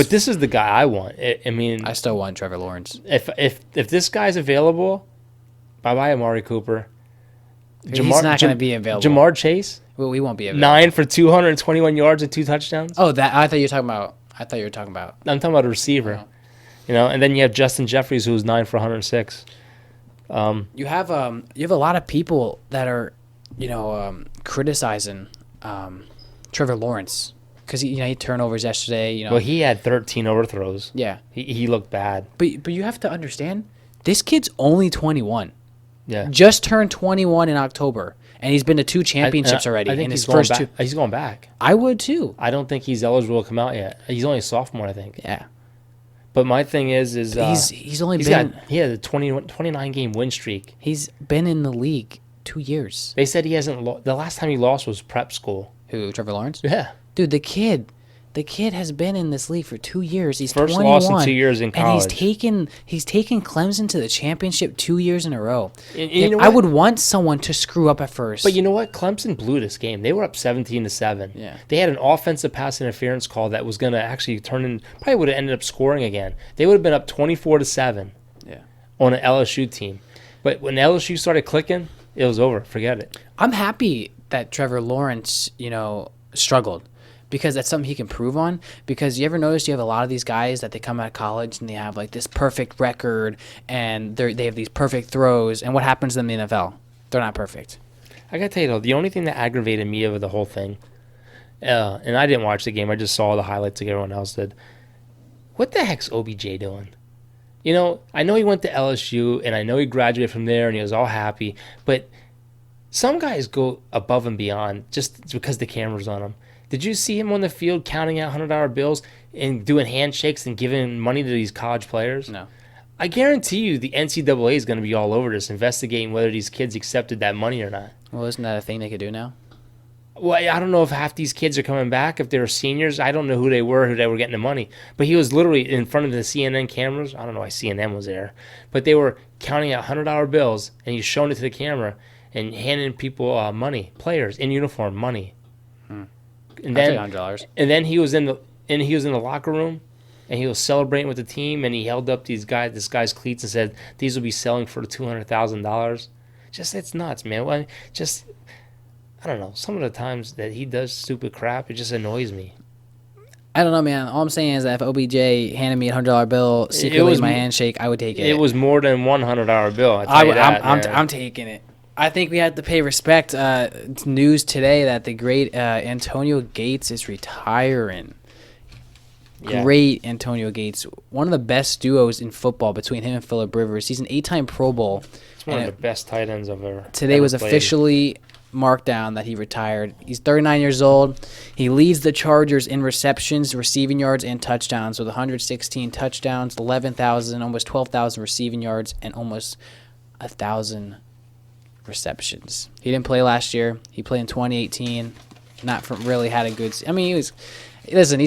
[SPEAKER 4] This is the guy I want. I mean,
[SPEAKER 1] I still want Trevor Lawrence.
[SPEAKER 4] if this guy's available, bye-bye Amari Cooper.
[SPEAKER 1] He's not going to be available.
[SPEAKER 4] Jamar Chase,
[SPEAKER 1] Well, we won't be available.
[SPEAKER 4] 9 for 221 yards and 2 touchdowns.
[SPEAKER 1] Oh, that I thought you were talking about.
[SPEAKER 4] I'm talking about a receiver.
[SPEAKER 1] Oh.
[SPEAKER 4] You know, and then you have Justin Jeffries, who was 9 for 106.
[SPEAKER 1] You have a lot of people that are, criticizing Trevor Lawrence because he had turnovers yesterday. You know,
[SPEAKER 4] Well, he had 13 overthrows.
[SPEAKER 1] yeah.
[SPEAKER 4] He looked bad.
[SPEAKER 1] But you have to understand, this kid's only 21.
[SPEAKER 4] Yeah.
[SPEAKER 1] Just turned 21 in October, and he's been to 2 championships already.
[SPEAKER 4] I think
[SPEAKER 1] in his
[SPEAKER 4] he's going
[SPEAKER 1] first
[SPEAKER 4] back.
[SPEAKER 1] 2.
[SPEAKER 4] He's going back.
[SPEAKER 1] I would too.
[SPEAKER 4] I don't think he's eligible to come out yet. He's only a sophomore, I think.
[SPEAKER 1] Yeah.
[SPEAKER 4] But my thing is
[SPEAKER 1] He's only
[SPEAKER 4] he
[SPEAKER 1] been
[SPEAKER 4] had a 29 game win streak.
[SPEAKER 1] he's been in the league 2 years.
[SPEAKER 4] They said he hasn't. The last time he lost was prep school.
[SPEAKER 1] Who, Trevor Lawrence?
[SPEAKER 4] Yeah.
[SPEAKER 1] Dude, the kid has been in this league for 2 years. He's
[SPEAKER 4] First
[SPEAKER 1] 21,
[SPEAKER 4] loss in 2 years in
[SPEAKER 1] and
[SPEAKER 4] college.
[SPEAKER 1] he's taken Clemson to the championship 2 years in a row.
[SPEAKER 4] And you know
[SPEAKER 1] I
[SPEAKER 4] what?
[SPEAKER 1] would want someone to screw up at first.
[SPEAKER 4] But you know what? Clemson blew this game. They were up 17-7.
[SPEAKER 1] Yeah.
[SPEAKER 4] They had an offensive pass interference call that was going to actually probably would have ended up scoring again. They would have been up 24-7
[SPEAKER 1] yeah.
[SPEAKER 4] on an LSU team. But when LSU started clicking, it was over. Forget it.
[SPEAKER 1] I'm happy that Trevor Lawrence, struggled, because that's something he can prove on. Because you ever notice you have a lot of these guys that they come out of college and they have like this perfect record and they have these perfect throws, and what happens to them in the NFL? They're not perfect.
[SPEAKER 4] I got to tell you, though, the only thing that aggravated me over the whole thing, and I didn't watch the game, I just saw the highlights like everyone else did. What the heck's OBJ doing? You know, I know he went to LSU, and I know he graduated from there, and he was all happy, but some guys go above and beyond just because the camera's on them. Did you see him on the field counting out $100 bills and doing handshakes and giving money to these college players?
[SPEAKER 1] No.
[SPEAKER 4] I guarantee you the NCAA is going to be all over this, investigating whether these kids accepted that money or not.
[SPEAKER 1] Well, isn't that a thing they could do now?
[SPEAKER 4] Well, I don't know if half these kids are coming back, if they were seniors. I don't know who they were getting the money. But he was literally in front of the CNN cameras. I don't know why CNN was there. But they were counting out $100 bills, and he's showing it to the camera and handing people money, players in uniform, money. And then
[SPEAKER 1] $100.
[SPEAKER 4] And then he was in the locker room, and he was celebrating with the team, and he held up this guy's cleats and said, "These will be selling for $200,000." Just, it's nuts, man. I don't know. Some of the times that he does stupid crap, it just annoys me.
[SPEAKER 1] I don't know, man. All I'm saying is that if OBJ handed me a $100 bill secretly in my handshake, I would take it.
[SPEAKER 4] It was more than $100 bill.
[SPEAKER 1] I'm taking it. I think we have to pay respect. It's news today that the great Antonio Gates is retiring.
[SPEAKER 4] Yeah.
[SPEAKER 1] Great Antonio Gates. One of the best duos in football between him and Phillip Rivers. He's an 8-time Pro Bowl.
[SPEAKER 4] It's one of the best tight ends I've ever
[SPEAKER 1] Today was
[SPEAKER 4] played.
[SPEAKER 1] officially marked down that he retired. He's 39 years old. He leads the Chargers in receptions, receiving yards, and touchdowns with 116 touchdowns, 11,000, almost 12,000 receiving yards, and almost 1,000 receptions. He didn't play last year. He played in 2018. Really had a good. I mean, he's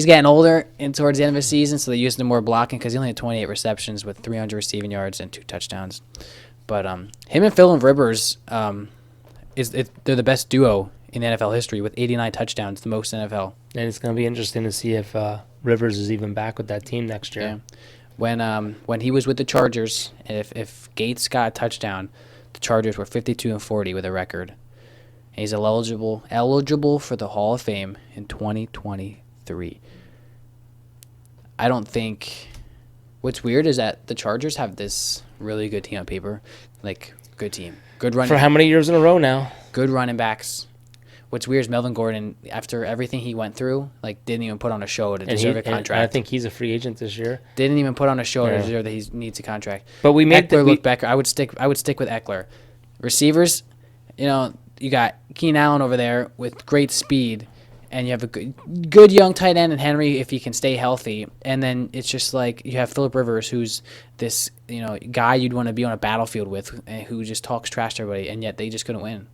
[SPEAKER 1] getting older and towards the end of the season, so they used him more blocking because he only had 28 receptions with 300 receiving yards and 2 touchdowns. But him and Phillip Rivers, they're the best duo in NFL history with 89 touchdowns, the most in NFL.
[SPEAKER 4] And it's going to be interesting to see if Rivers is even back with that team next year.
[SPEAKER 1] Yeah. When he was with the Chargers, if Gates got a touchdown, the Chargers were 52-40 with a record. And he's eligible for the Hall of Fame in 2023. I don't think. What's weird is that the Chargers have this really good team on paper, like good team, good running.
[SPEAKER 4] For how many years in a row now?
[SPEAKER 1] Good running backs. what's weird is Melvin Gordon, after everything he went through, like didn't even put on a show to deserve a contract.
[SPEAKER 4] And I think he's a free agent this year.
[SPEAKER 1] Didn't even put on a show to deserve that he needs a contract.
[SPEAKER 4] But we made
[SPEAKER 1] Eckler look better. I would stick with Eckler. Receivers, you got Keenan Allen over there with great speed, and you have a good young tight end in Henry if he can stay healthy. And then it's just like you have Phillip Rivers, who's this guy you'd want to be on a battlefield with, and who just talks trash to everybody, and yet they just couldn't win.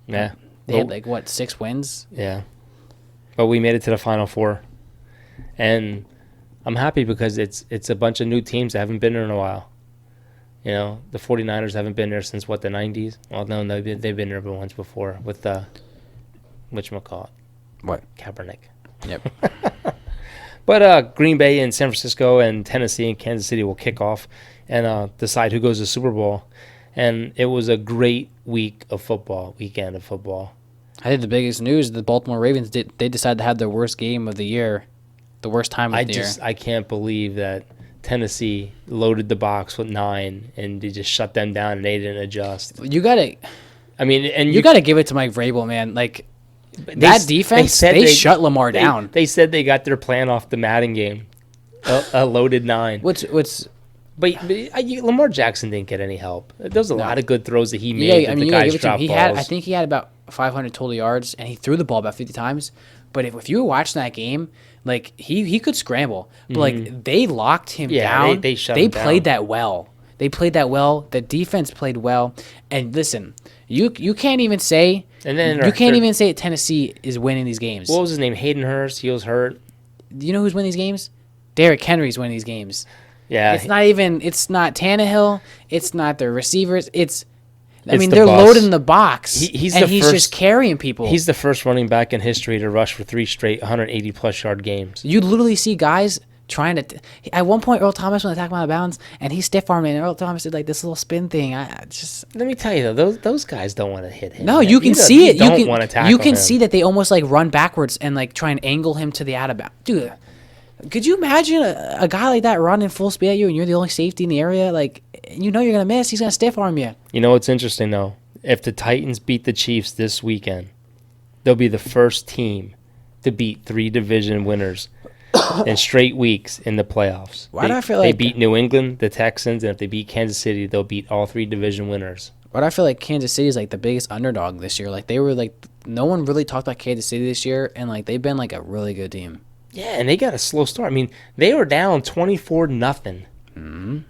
[SPEAKER 4] Yeah.
[SPEAKER 1] They had 6 wins?
[SPEAKER 4] Yeah. But we made it to the Final Four. And I'm happy because it's a bunch of new teams that haven't been there in a while. The 49ers haven't been there since, the 90s? Well, no, they've been there once before with whatchamacallit?
[SPEAKER 1] What?
[SPEAKER 4] Kaepernick.
[SPEAKER 1] Yep.
[SPEAKER 4] But Green Bay and San Francisco and Tennessee and Kansas City will kick off and decide who goes to the Super Bowl. And it was a great weekend of football.
[SPEAKER 1] I think the biggest news is the Baltimore Ravens they decided to have their worst game of the year, the worst time of the year.
[SPEAKER 4] I can't believe that Tennessee loaded the box with 9 and they just shut them down and they didn't adjust.
[SPEAKER 1] You gotta give it to Mike Vrabel, man. Like that defense, they shut Lamar down.
[SPEAKER 4] They said they got their plan off the Madden game, a loaded 9. But Lamar Jackson didn't get any help. There was a lot of good throws that he made.
[SPEAKER 1] Yeah,
[SPEAKER 4] the guys dropped balls.
[SPEAKER 1] I think he had about 500 total yards, and he threw the ball about 50 times. But if you were watching that game, like he could scramble, but like they locked him down.
[SPEAKER 4] They shut him down.
[SPEAKER 1] They played that well. The defense played well. And listen, you can't even say Tennessee is winning these games.
[SPEAKER 4] What was his name? Hayden Hurst. He was hurt.
[SPEAKER 1] Do you know who's winning these games? Derrick Henry's winning these games.
[SPEAKER 4] Yeah.
[SPEAKER 1] It's not Tannehill. It's not their receivers. They're
[SPEAKER 4] the bus.
[SPEAKER 1] loading the box. He's just carrying people.
[SPEAKER 4] He's the first running back in history to rush for 3 straight 180-plus yard games.
[SPEAKER 1] You literally see guys trying to... At one point, Earl Thomas went to attack him out of bounds, and he stiff-armed me, and Earl Thomas did like this little spin thing. Let
[SPEAKER 4] me tell you, though, those guys don't want to hit him.
[SPEAKER 1] No, you can see it. You can
[SPEAKER 4] him.
[SPEAKER 1] See that they almost like run backwards and like try and angle him to the out-of-bounds. Dude, could you imagine a guy like that running full speed at you and you're the only safety in the area? Like, you're going to miss. He's going to stiff-arm you.
[SPEAKER 4] You know what's interesting, though? If the Titans beat the Chiefs this weekend, they'll be the first team to beat 3 division winners in straight weeks in the playoffs.
[SPEAKER 1] Why do I feel like...
[SPEAKER 4] They beat New England, the Texans, and if they beat Kansas City, they'll beat all 3 division winners.
[SPEAKER 1] Why do I feel like Kansas City is like the biggest underdog this year? Like, they were like... No one really talked about Kansas City this year, and like they've been like a really good team.
[SPEAKER 4] Yeah, and they got a slow start. I mean, they were down 24-0.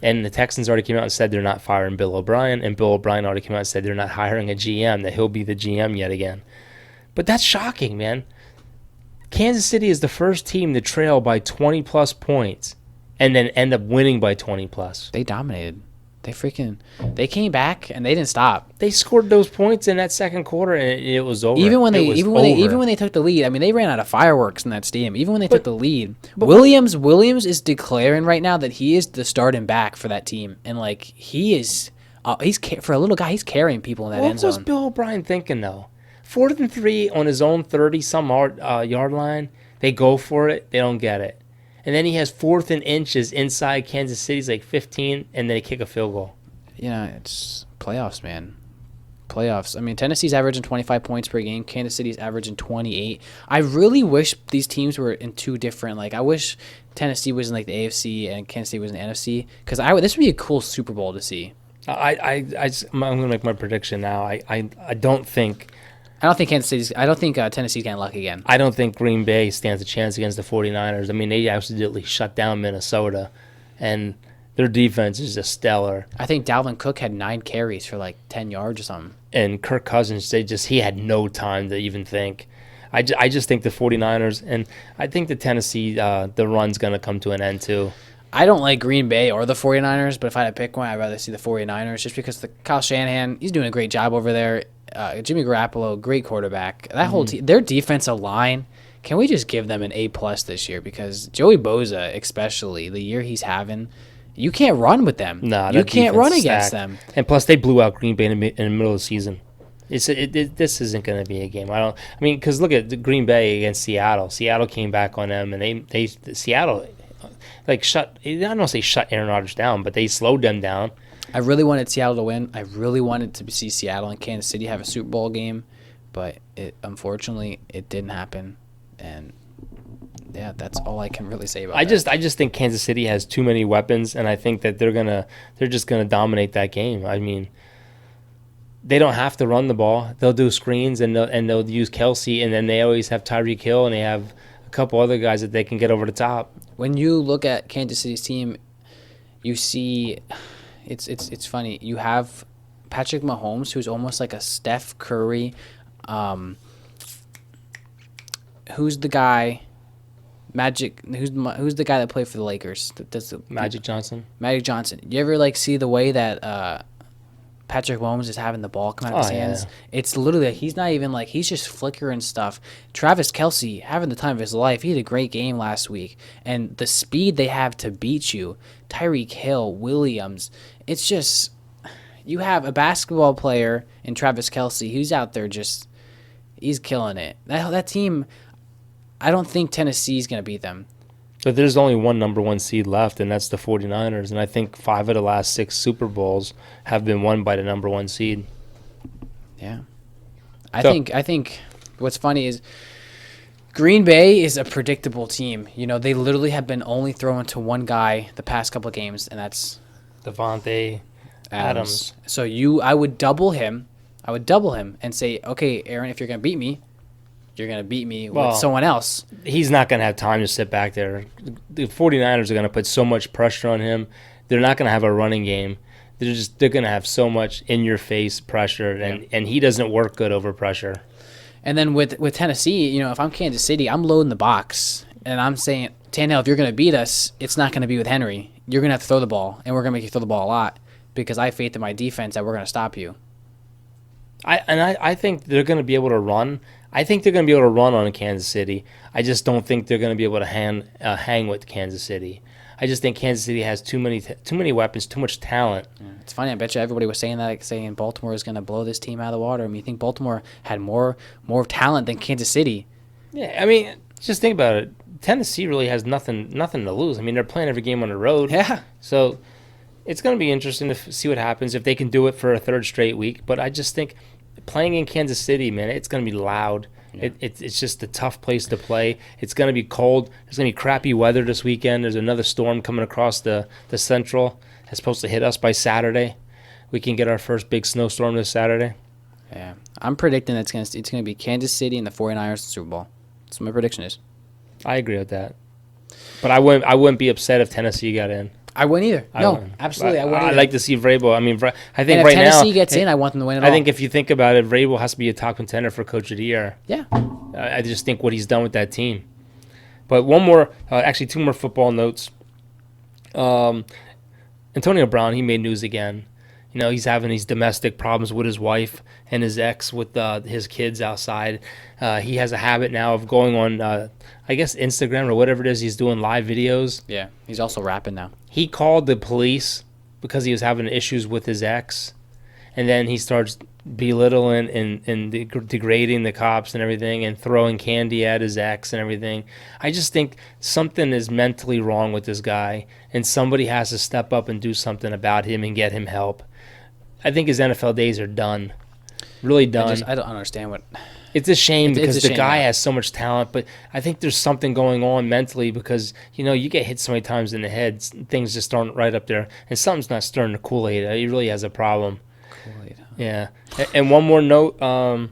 [SPEAKER 4] And the Texans already came out and said they're not firing Bill O'Brien, and Bill O'Brien already came out and said they're not hiring a GM, that he'll be the GM yet again. But that's shocking, man. Kansas City is the first team to trail by 20-plus points and then end up winning by 20-plus.
[SPEAKER 1] They dominated. They came back and they didn't stop.
[SPEAKER 4] They scored those points in that second quarter and it was over.
[SPEAKER 1] Even when they took the lead, I mean, they ran out of fireworks in that stadium. Even when they took the lead, Williams is declaring right now that he is the starting back for that team, and like he is, for a little guy, he's carrying people in that end zone.
[SPEAKER 4] What was Bill O'Brien thinking though? 4th and 3 on his own 30-some yard line. They go for it. They don't get it. And then he has 4th and inches inside Kansas City's like 15, and then they kick a field goal.
[SPEAKER 1] It's playoffs, man. Playoffs. I mean, Tennessee's averaging 25 points per game. Kansas City's averaging 28. I really wish these teams were in 2 different. Like, I wish Tennessee was in like the AFC and Kansas City was in the NFC, because this would be a cool Super Bowl to see.
[SPEAKER 4] I'm going to make my prediction now. I don't think.
[SPEAKER 1] I don't think Tennessee's getting lucky again.
[SPEAKER 4] I don't think Green Bay stands a chance against the 49ers. I mean, they absolutely shut down Minnesota, and their defense is just stellar.
[SPEAKER 1] I think Dalvin Cook had 9 carries for like 10 yards or something.
[SPEAKER 4] And Kirk Cousins, he had no time to even think. I just think the 49ers, and I think the Tennessee, the run's going to come to an end too.
[SPEAKER 1] I don't like Green Bay or the 49ers, but if I had to pick one, I'd rather see the 49ers just because Kyle Shanahan, he's doing a great job over there. Jimmy Garoppolo, great quarterback. That whole team, their defensive line, can we just give them an A+ this year? Because Joey Bosa, especially, the year he's having, you can't run with them.
[SPEAKER 4] No,
[SPEAKER 1] you can't run against them.
[SPEAKER 4] And plus, they blew out Green Bay in the middle of the season. This isn't going to be a game. Because look at the Green Bay against Seattle. Seattle came back on them, and Seattle shut. I don't want to say shut Aaron Rodgers down, but they slowed them down. I
[SPEAKER 1] really wanted Seattle to win. I really wanted to see Seattle and Kansas City have a Super Bowl game, but unfortunately it didn't happen, and yeah, that's all I can really say about that.
[SPEAKER 4] I just think Kansas City has too many weapons, and I think that they're just gonna dominate that game. I mean, they don't have to run the ball. They'll do screens and they'll use Kelsey, and then they always have Tyreek Hill, and they have a couple other guys that they can get over the top.
[SPEAKER 1] When you look at Kansas City's team, you see it's funny. You have Patrick Mahomes, who's almost like a Steph Curry. Who's the guy? Magic. Who's the guy that played for the Lakers?
[SPEAKER 4] Magic Johnson.
[SPEAKER 1] Magic Johnson. You ever see the way that Patrick Mahomes is having the ball come out of his hands? Yeah. It's literally he's not even he's just flickering stuff. Travis Kelce having the time of his life. He had a great game last week, and the speed they have to beat you. Tyreek Hill, Williams. It's just you have a basketball player in Travis Kelce who's out there he's killing it. That team. I don't think Tennessee's going to beat them.
[SPEAKER 4] But there's only one number 1 seed left, and that's the 49ers. And I think 5 of the last 6 Super Bowls have been won by the number 1 seed.
[SPEAKER 1] Yeah. I think what's funny is Green Bay is a predictable team. They literally have been only throwing to one guy the past couple of games, and that's
[SPEAKER 4] Devontae Adams.
[SPEAKER 1] So I would double him. And say, okay, Aaron, if you're going to beat me, you're going to beat me with someone else.
[SPEAKER 4] He's not going to have time to sit back there. The 49ers are going to put so much pressure on him. They're not going to have a running game. They're going to have so much in-your-face pressure, and he doesn't work good over pressure.
[SPEAKER 1] And then with Tennessee, if I'm Kansas City, I'm loading the box, and I'm saying, Tannehill, if you're going to beat us, it's not going to be with Henry. You're going to have to throw the ball, and we're going to make you throw the ball a lot because I have faith in my defense that we're going to stop you.
[SPEAKER 4] I think they're going to be able to run. I think they're going to be able to run on Kansas City. I just don't think they're going to be able to hang with Kansas City. I just think Kansas City has too many weapons, too much talent.
[SPEAKER 1] Yeah, it's funny. I bet you everybody was saying that, saying Baltimore is going to blow this team out of the water. I mean, you think Baltimore had more talent than Kansas City?
[SPEAKER 4] Yeah, I mean, just think about it. Tennessee really has nothing to lose. I mean, they're playing every game on the road.
[SPEAKER 1] Yeah.
[SPEAKER 4] So it's going to be interesting to see what happens if they can do it for a third straight week. But I just think playing in Kansas City, man, it's going to be loud. Yeah. It's just a tough place to play. It's going to be cold. There's going to be crappy weather this weekend. There's another storm coming across the central. It's supposed to hit us by Saturday. We can get our first big snowstorm this Saturday.
[SPEAKER 1] Yeah, I'm predicting it's going to be Kansas City and the 49ers in the Super Bowl. That's what my prediction is.
[SPEAKER 4] I agree with that. But I wouldn't be upset if Tennessee got in.
[SPEAKER 1] I wouldn't either. Absolutely, I wouldn't either.
[SPEAKER 4] I'd like to see Vrabel. I mean, I think
[SPEAKER 1] and if
[SPEAKER 4] right now
[SPEAKER 1] Tennessee gets in, I want them to win it all.
[SPEAKER 4] I think if you think about it, Vrabel has to be a top contender for Coach of the Year.
[SPEAKER 1] Yeah.
[SPEAKER 4] I just think what he's done with that team. But one more, actually 2 more football notes. Antonio Brown, he made news again. He's having these domestic problems with his wife and his ex with his kids outside. He has a habit now of going on, I guess, Instagram or whatever it is. He's doing live videos.
[SPEAKER 1] Yeah, he's also rapping now.
[SPEAKER 4] He called the police because he was having issues with his ex. And then he starts belittling and degrading the cops and everything and throwing candy at his ex and everything. I just think something is mentally wrong with this guy, and somebody has to step up and do something about him and get him help. I think his NFL days are done. Really done.
[SPEAKER 1] I don't understand what...
[SPEAKER 4] It's a shame because the guy has so much talent, but I think there's something going on mentally because, you get hit so many times in the head, things just aren't right up there, and something's not stirring the Kool-Aid. He really has a problem.
[SPEAKER 1] Kool-Aid. Huh?
[SPEAKER 4] Yeah. And one more note.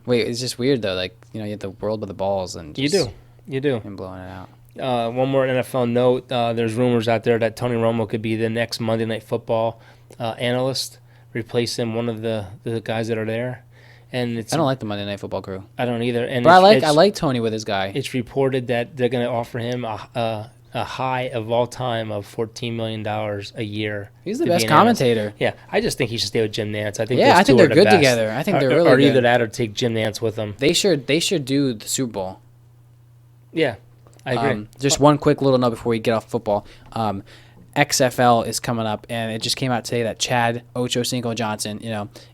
[SPEAKER 1] Wait, it's just weird, though. You have the world with the balls. And
[SPEAKER 4] you do.
[SPEAKER 1] And blowing it out.
[SPEAKER 4] One more NFL note. There's rumors out there that Tony Romo could be the next Monday Night Football analyst, replacing one of the guys that are there. And I
[SPEAKER 1] don't like the Monday Night Football crew.
[SPEAKER 4] I don't either. And
[SPEAKER 1] but I like Tony with his guy.
[SPEAKER 4] It's reported that they're going to offer him a high of all time of $14 million a year.
[SPEAKER 1] He's the best commentator.
[SPEAKER 4] Yeah, I just think he should stay with Jim Nantz. I think
[SPEAKER 1] they're good together. I think they're really good.
[SPEAKER 4] Or either that or take Jim Nantz with them.
[SPEAKER 1] They should do the Super Bowl.
[SPEAKER 4] Yeah, I agree.
[SPEAKER 1] Just one quick little note before we get off football. XFL is coming up, and it just came out today that Chad Ochocinco Johnson,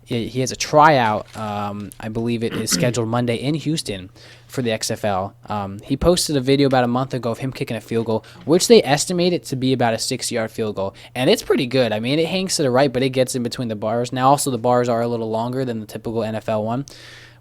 [SPEAKER 1] he has a tryout. I believe it is scheduled Monday in Houston for the XFL. He posted a video about a month ago of him kicking a field goal, which they estimate it to be about a 6-yard field goal, and it's pretty good. I mean, it hangs to the right, but it gets in between the bars. Now, also the bars are a little longer than the typical NFL one.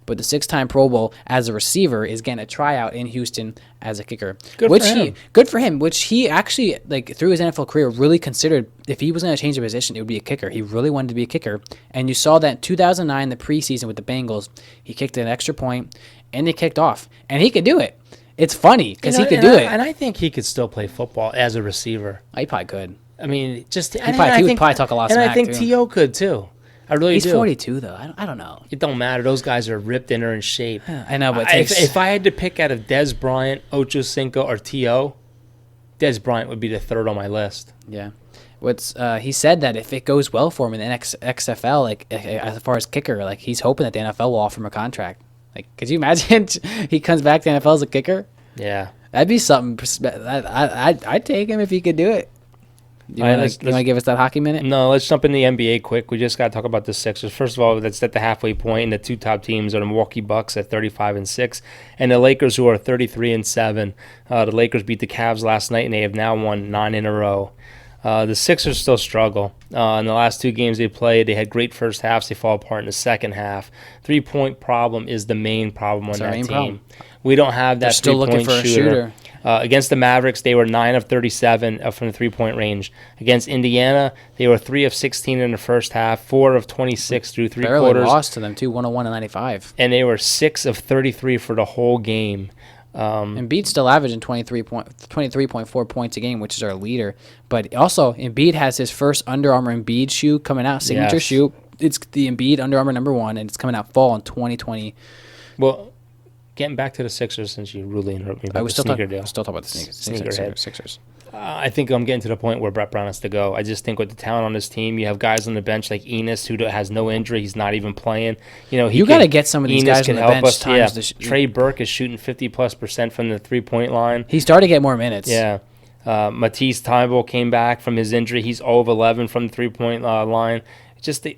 [SPEAKER 1] but the 6-time Pro Bowl as a receiver is getting a tryout in Houston as a kicker.
[SPEAKER 4] Good for him.
[SPEAKER 1] Good for him, which he actually, like, through his NFL career, really considered if he was going to change the position, it would be a kicker. He really wanted to be a kicker. And you saw that in 2009, the preseason with the Bengals, he kicked an extra point, and they kicked off. And he could do it. It's funny because he could do it.
[SPEAKER 4] And I think he could still play football as a receiver.
[SPEAKER 1] He probably could.
[SPEAKER 4] I mean, just...
[SPEAKER 1] He would probably talk a lot of smack,
[SPEAKER 4] and I think
[SPEAKER 1] too.
[SPEAKER 4] T.O. could, too. I really do.
[SPEAKER 1] He's 42, though. I don't know.
[SPEAKER 4] It don't matter. Those guys are ripped and are in shape.
[SPEAKER 1] I know, but
[SPEAKER 4] if I had to pick out of Dez Bryant, Ocho Cinco, or T.O., Dez Bryant would be the third on my list.
[SPEAKER 1] Yeah. He said that if it goes well for him in the XFL, like as far as kicker, like he's hoping that the NFL will offer him a contract. Like, could you imagine he comes back to the NFL as a kicker?
[SPEAKER 4] Yeah.
[SPEAKER 1] That'd be something. I'd take him if he could do it. You want to give us that hockey minute?
[SPEAKER 4] No, let's jump in the NBA quick. We just got to talk about the Sixers. First of all, that's at the halfway point, and the two top teams are the Milwaukee Bucks at 35-6, and the Lakers, who are 33-7. The Lakers beat the Cavs last night, and they have now won 9 in a row. The Sixers still struggle. In the last 2 games they played, they had great first halves. They fall apart in the second half. 3-point problem is the main problem on that team.
[SPEAKER 1] Problem.
[SPEAKER 4] We don't have that 3-point shooter. Against the Mavericks, they were 9 of 37 from the 3-point range. Against Indiana, they were 3 of 16 in the first half, 4 of 26 through 3 quarters.
[SPEAKER 1] Barely lost to them, too, 101-95.
[SPEAKER 4] And they were 6 of 33 for the whole game.
[SPEAKER 1] Embiid's still averaging 23.4 points a game, which is our leader. But also, Embiid has his first Under Armour Embiid shoe coming out, signature shoe. It's the Embiid Under Armour #1, and it's coming out fall in 2020.
[SPEAKER 4] Well, getting back to the Sixers, since you rudely interrupted me about the sneaker deal.
[SPEAKER 1] Still talking about the Sixers.
[SPEAKER 4] I think I'm getting to the point where Brett Brown has to go. I just think with the talent on this team, you have guys on the bench like Enos, who has no injury. He's not even playing. You got
[SPEAKER 1] to get some of these guys on the bench.
[SPEAKER 4] Trey Burke is shooting 50+% from the 3-point line.
[SPEAKER 1] He's starting to get more minutes.
[SPEAKER 4] Yeah. Matisse Thybulle came back from his injury. He's 0 of 11 from the 3-point line.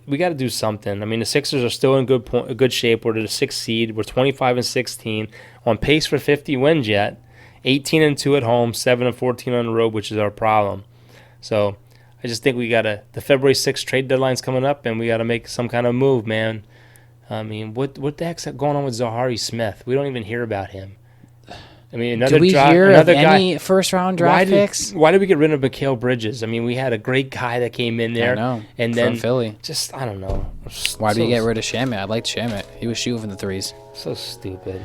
[SPEAKER 4] We got to do something. I mean, the Sixers are still in good shape. We're the 6th seed. We're 25-16, on pace for 50 wins yet. 18-2 at home, 7-14 on the road, which is our problem. So I just think the February 6th trade deadline's coming up, and we got to make some kind of move, man. I mean, what the heck's going on with Zahari Smith? We don't even hear about him. I mean,
[SPEAKER 1] do we hear of any first-round draft picks?
[SPEAKER 4] Why did we get rid of Mikal Bridges? I mean, we had a great guy that came in there.
[SPEAKER 1] I know,
[SPEAKER 4] and then
[SPEAKER 1] from Philly.
[SPEAKER 4] I don't know.
[SPEAKER 1] Why did we get rid of Shamet? I liked Shamet. He was shooting from the threes.
[SPEAKER 4] So stupid.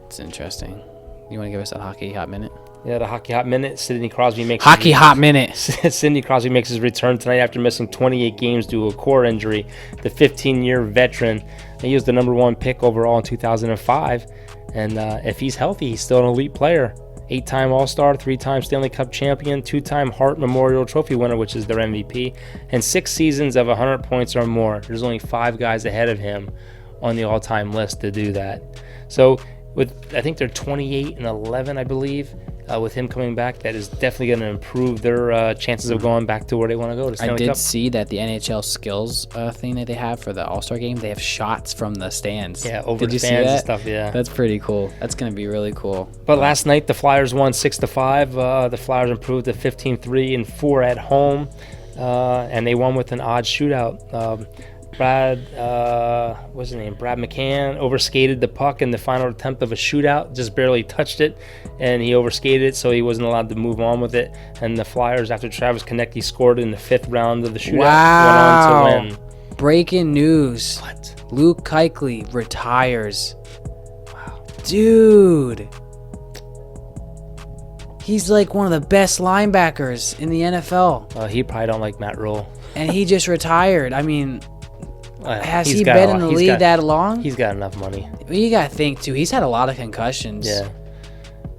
[SPEAKER 1] It's interesting. You want to give us that hockey hot minute?
[SPEAKER 4] Yeah, the hockey hot minute. Sidney Crosby makes
[SPEAKER 1] hot minute.
[SPEAKER 4] Sidney Crosby makes his return tonight after missing 28 games due to a core injury. The 15-year veteran. He was the #1 pick overall in 2005. And if he's healthy, he's still an elite player. 8-time All-Star, 3-time Stanley Cup champion, 2-time Hart Memorial Trophy winner, which is their MVP, and 6 seasons of 100 points or more. There's only 5 guys ahead of him on the all-time list to do that. So I think they're 28-11, I believe. With him coming back, that is definitely going to improve their chances of going back to where they want to go. To Stanley Cup.
[SPEAKER 1] See that the NHL skills thing that they have for the All-Star game, they have shots from the stands.
[SPEAKER 4] Yeah, over
[SPEAKER 1] the
[SPEAKER 4] stands and stuff, yeah.
[SPEAKER 1] That's pretty cool. That's going to be really cool.
[SPEAKER 4] But last night, the Flyers won 6-5. The Flyers improved to 15-3-4 at home, and they won with an odd shootout. Brad McCann overskated the puck in the final attempt of a shootout, just barely touched it, and he overskated it, so he wasn't allowed to move on with it. And the Flyers, after Travis Konecny scored in the 5th round of the shootout, went on to win.
[SPEAKER 1] Breaking news.
[SPEAKER 4] What?
[SPEAKER 1] Luke Kuechly retires. Wow. Dude. He's like one of the best linebackers in the NFL.
[SPEAKER 4] He probably don't like Matt Rule.
[SPEAKER 1] And he just retired. I mean... Has he been in the league that long?
[SPEAKER 4] He's got enough money.
[SPEAKER 1] Well, you got to think, too. He's had a lot of concussions.
[SPEAKER 4] Yeah.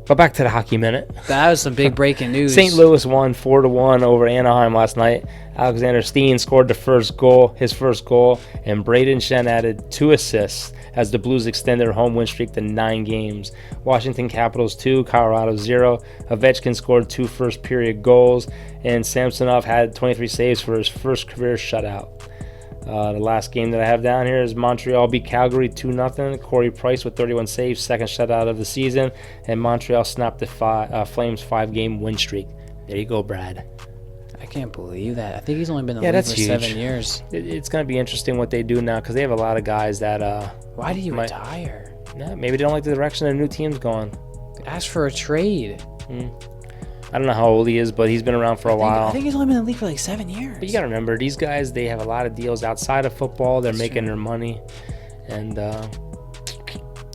[SPEAKER 4] But back to the hockey minute.
[SPEAKER 1] That was some big breaking news.
[SPEAKER 4] St. Louis won 4-1 over Anaheim last night. Alexander Steen scored his first goal, and Braden Shen added 2 assists as the Blues extended their home win streak to 9 games. Washington Capitals 2, Colorado 0. Ovechkin scored 2 first-period goals, and Samsonov had 23 saves for his first career shutout. The last game that I have down here is Montreal beat Calgary 2-0. Corey Price with 31 saves, second shutout of the season, and Montreal snapped the Flames' 5-game win streak. There you go, Brad.
[SPEAKER 1] I can't believe that. I think he's only been in the
[SPEAKER 4] Yeah,
[SPEAKER 1] league
[SPEAKER 4] that's
[SPEAKER 1] for
[SPEAKER 4] huge.
[SPEAKER 1] 7 years.
[SPEAKER 4] It's going to be interesting what they do now because they have a lot of guys that
[SPEAKER 1] Why did he retire?
[SPEAKER 4] maybe they don't like the direction their new team's going.
[SPEAKER 1] Ask for a trade.
[SPEAKER 4] I don't know how old he is, but he's been around for a while.
[SPEAKER 1] I think he's only been in the league for like 7 years.
[SPEAKER 4] But you got to remember, these guys, they have a lot of deals outside of football. They're making their money. And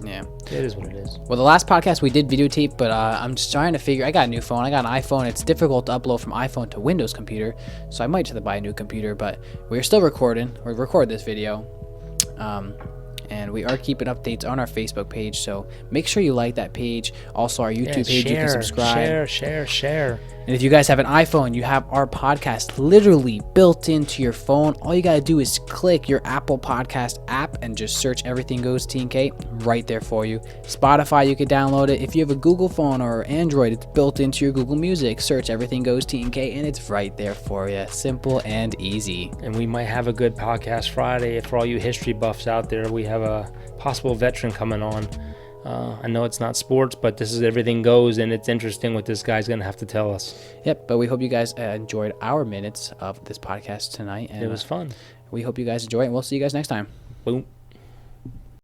[SPEAKER 1] yeah,
[SPEAKER 4] it is what it is.
[SPEAKER 1] Well, the last podcast we did videotape, but I'm just trying to figure. I got a new phone. I got an iPhone. It's difficult to upload from iPhone to Windows computer, so I might have to buy a new computer. But we're still recording. We record this video, and we are keeping updates on our Facebook page. So make sure you like that page. Also, our YouTube page. You can subscribe.
[SPEAKER 4] Share.
[SPEAKER 1] And if you guys have an iPhone, you have our podcast literally built into your phone. All you got to do is click your Apple Podcast app and just search Everything Goes TNK right there for you. Spotify, you can download it. If you have a Google phone or Android, it's built into your Google Music. Search Everything Goes TNK and it's right there for you. Simple and easy.
[SPEAKER 4] And we might have a good podcast Friday. For all you history buffs out there, we have a possible veteran coming on. I know it's not sports, but this is Everything Goes, and it's interesting what this guy's going to have to tell us.
[SPEAKER 1] Yep, but we hope you guys enjoyed our minutes of this podcast tonight. And
[SPEAKER 4] it was fun.
[SPEAKER 1] We hope you guys enjoy it, and we'll see you guys next time.
[SPEAKER 4] Boom.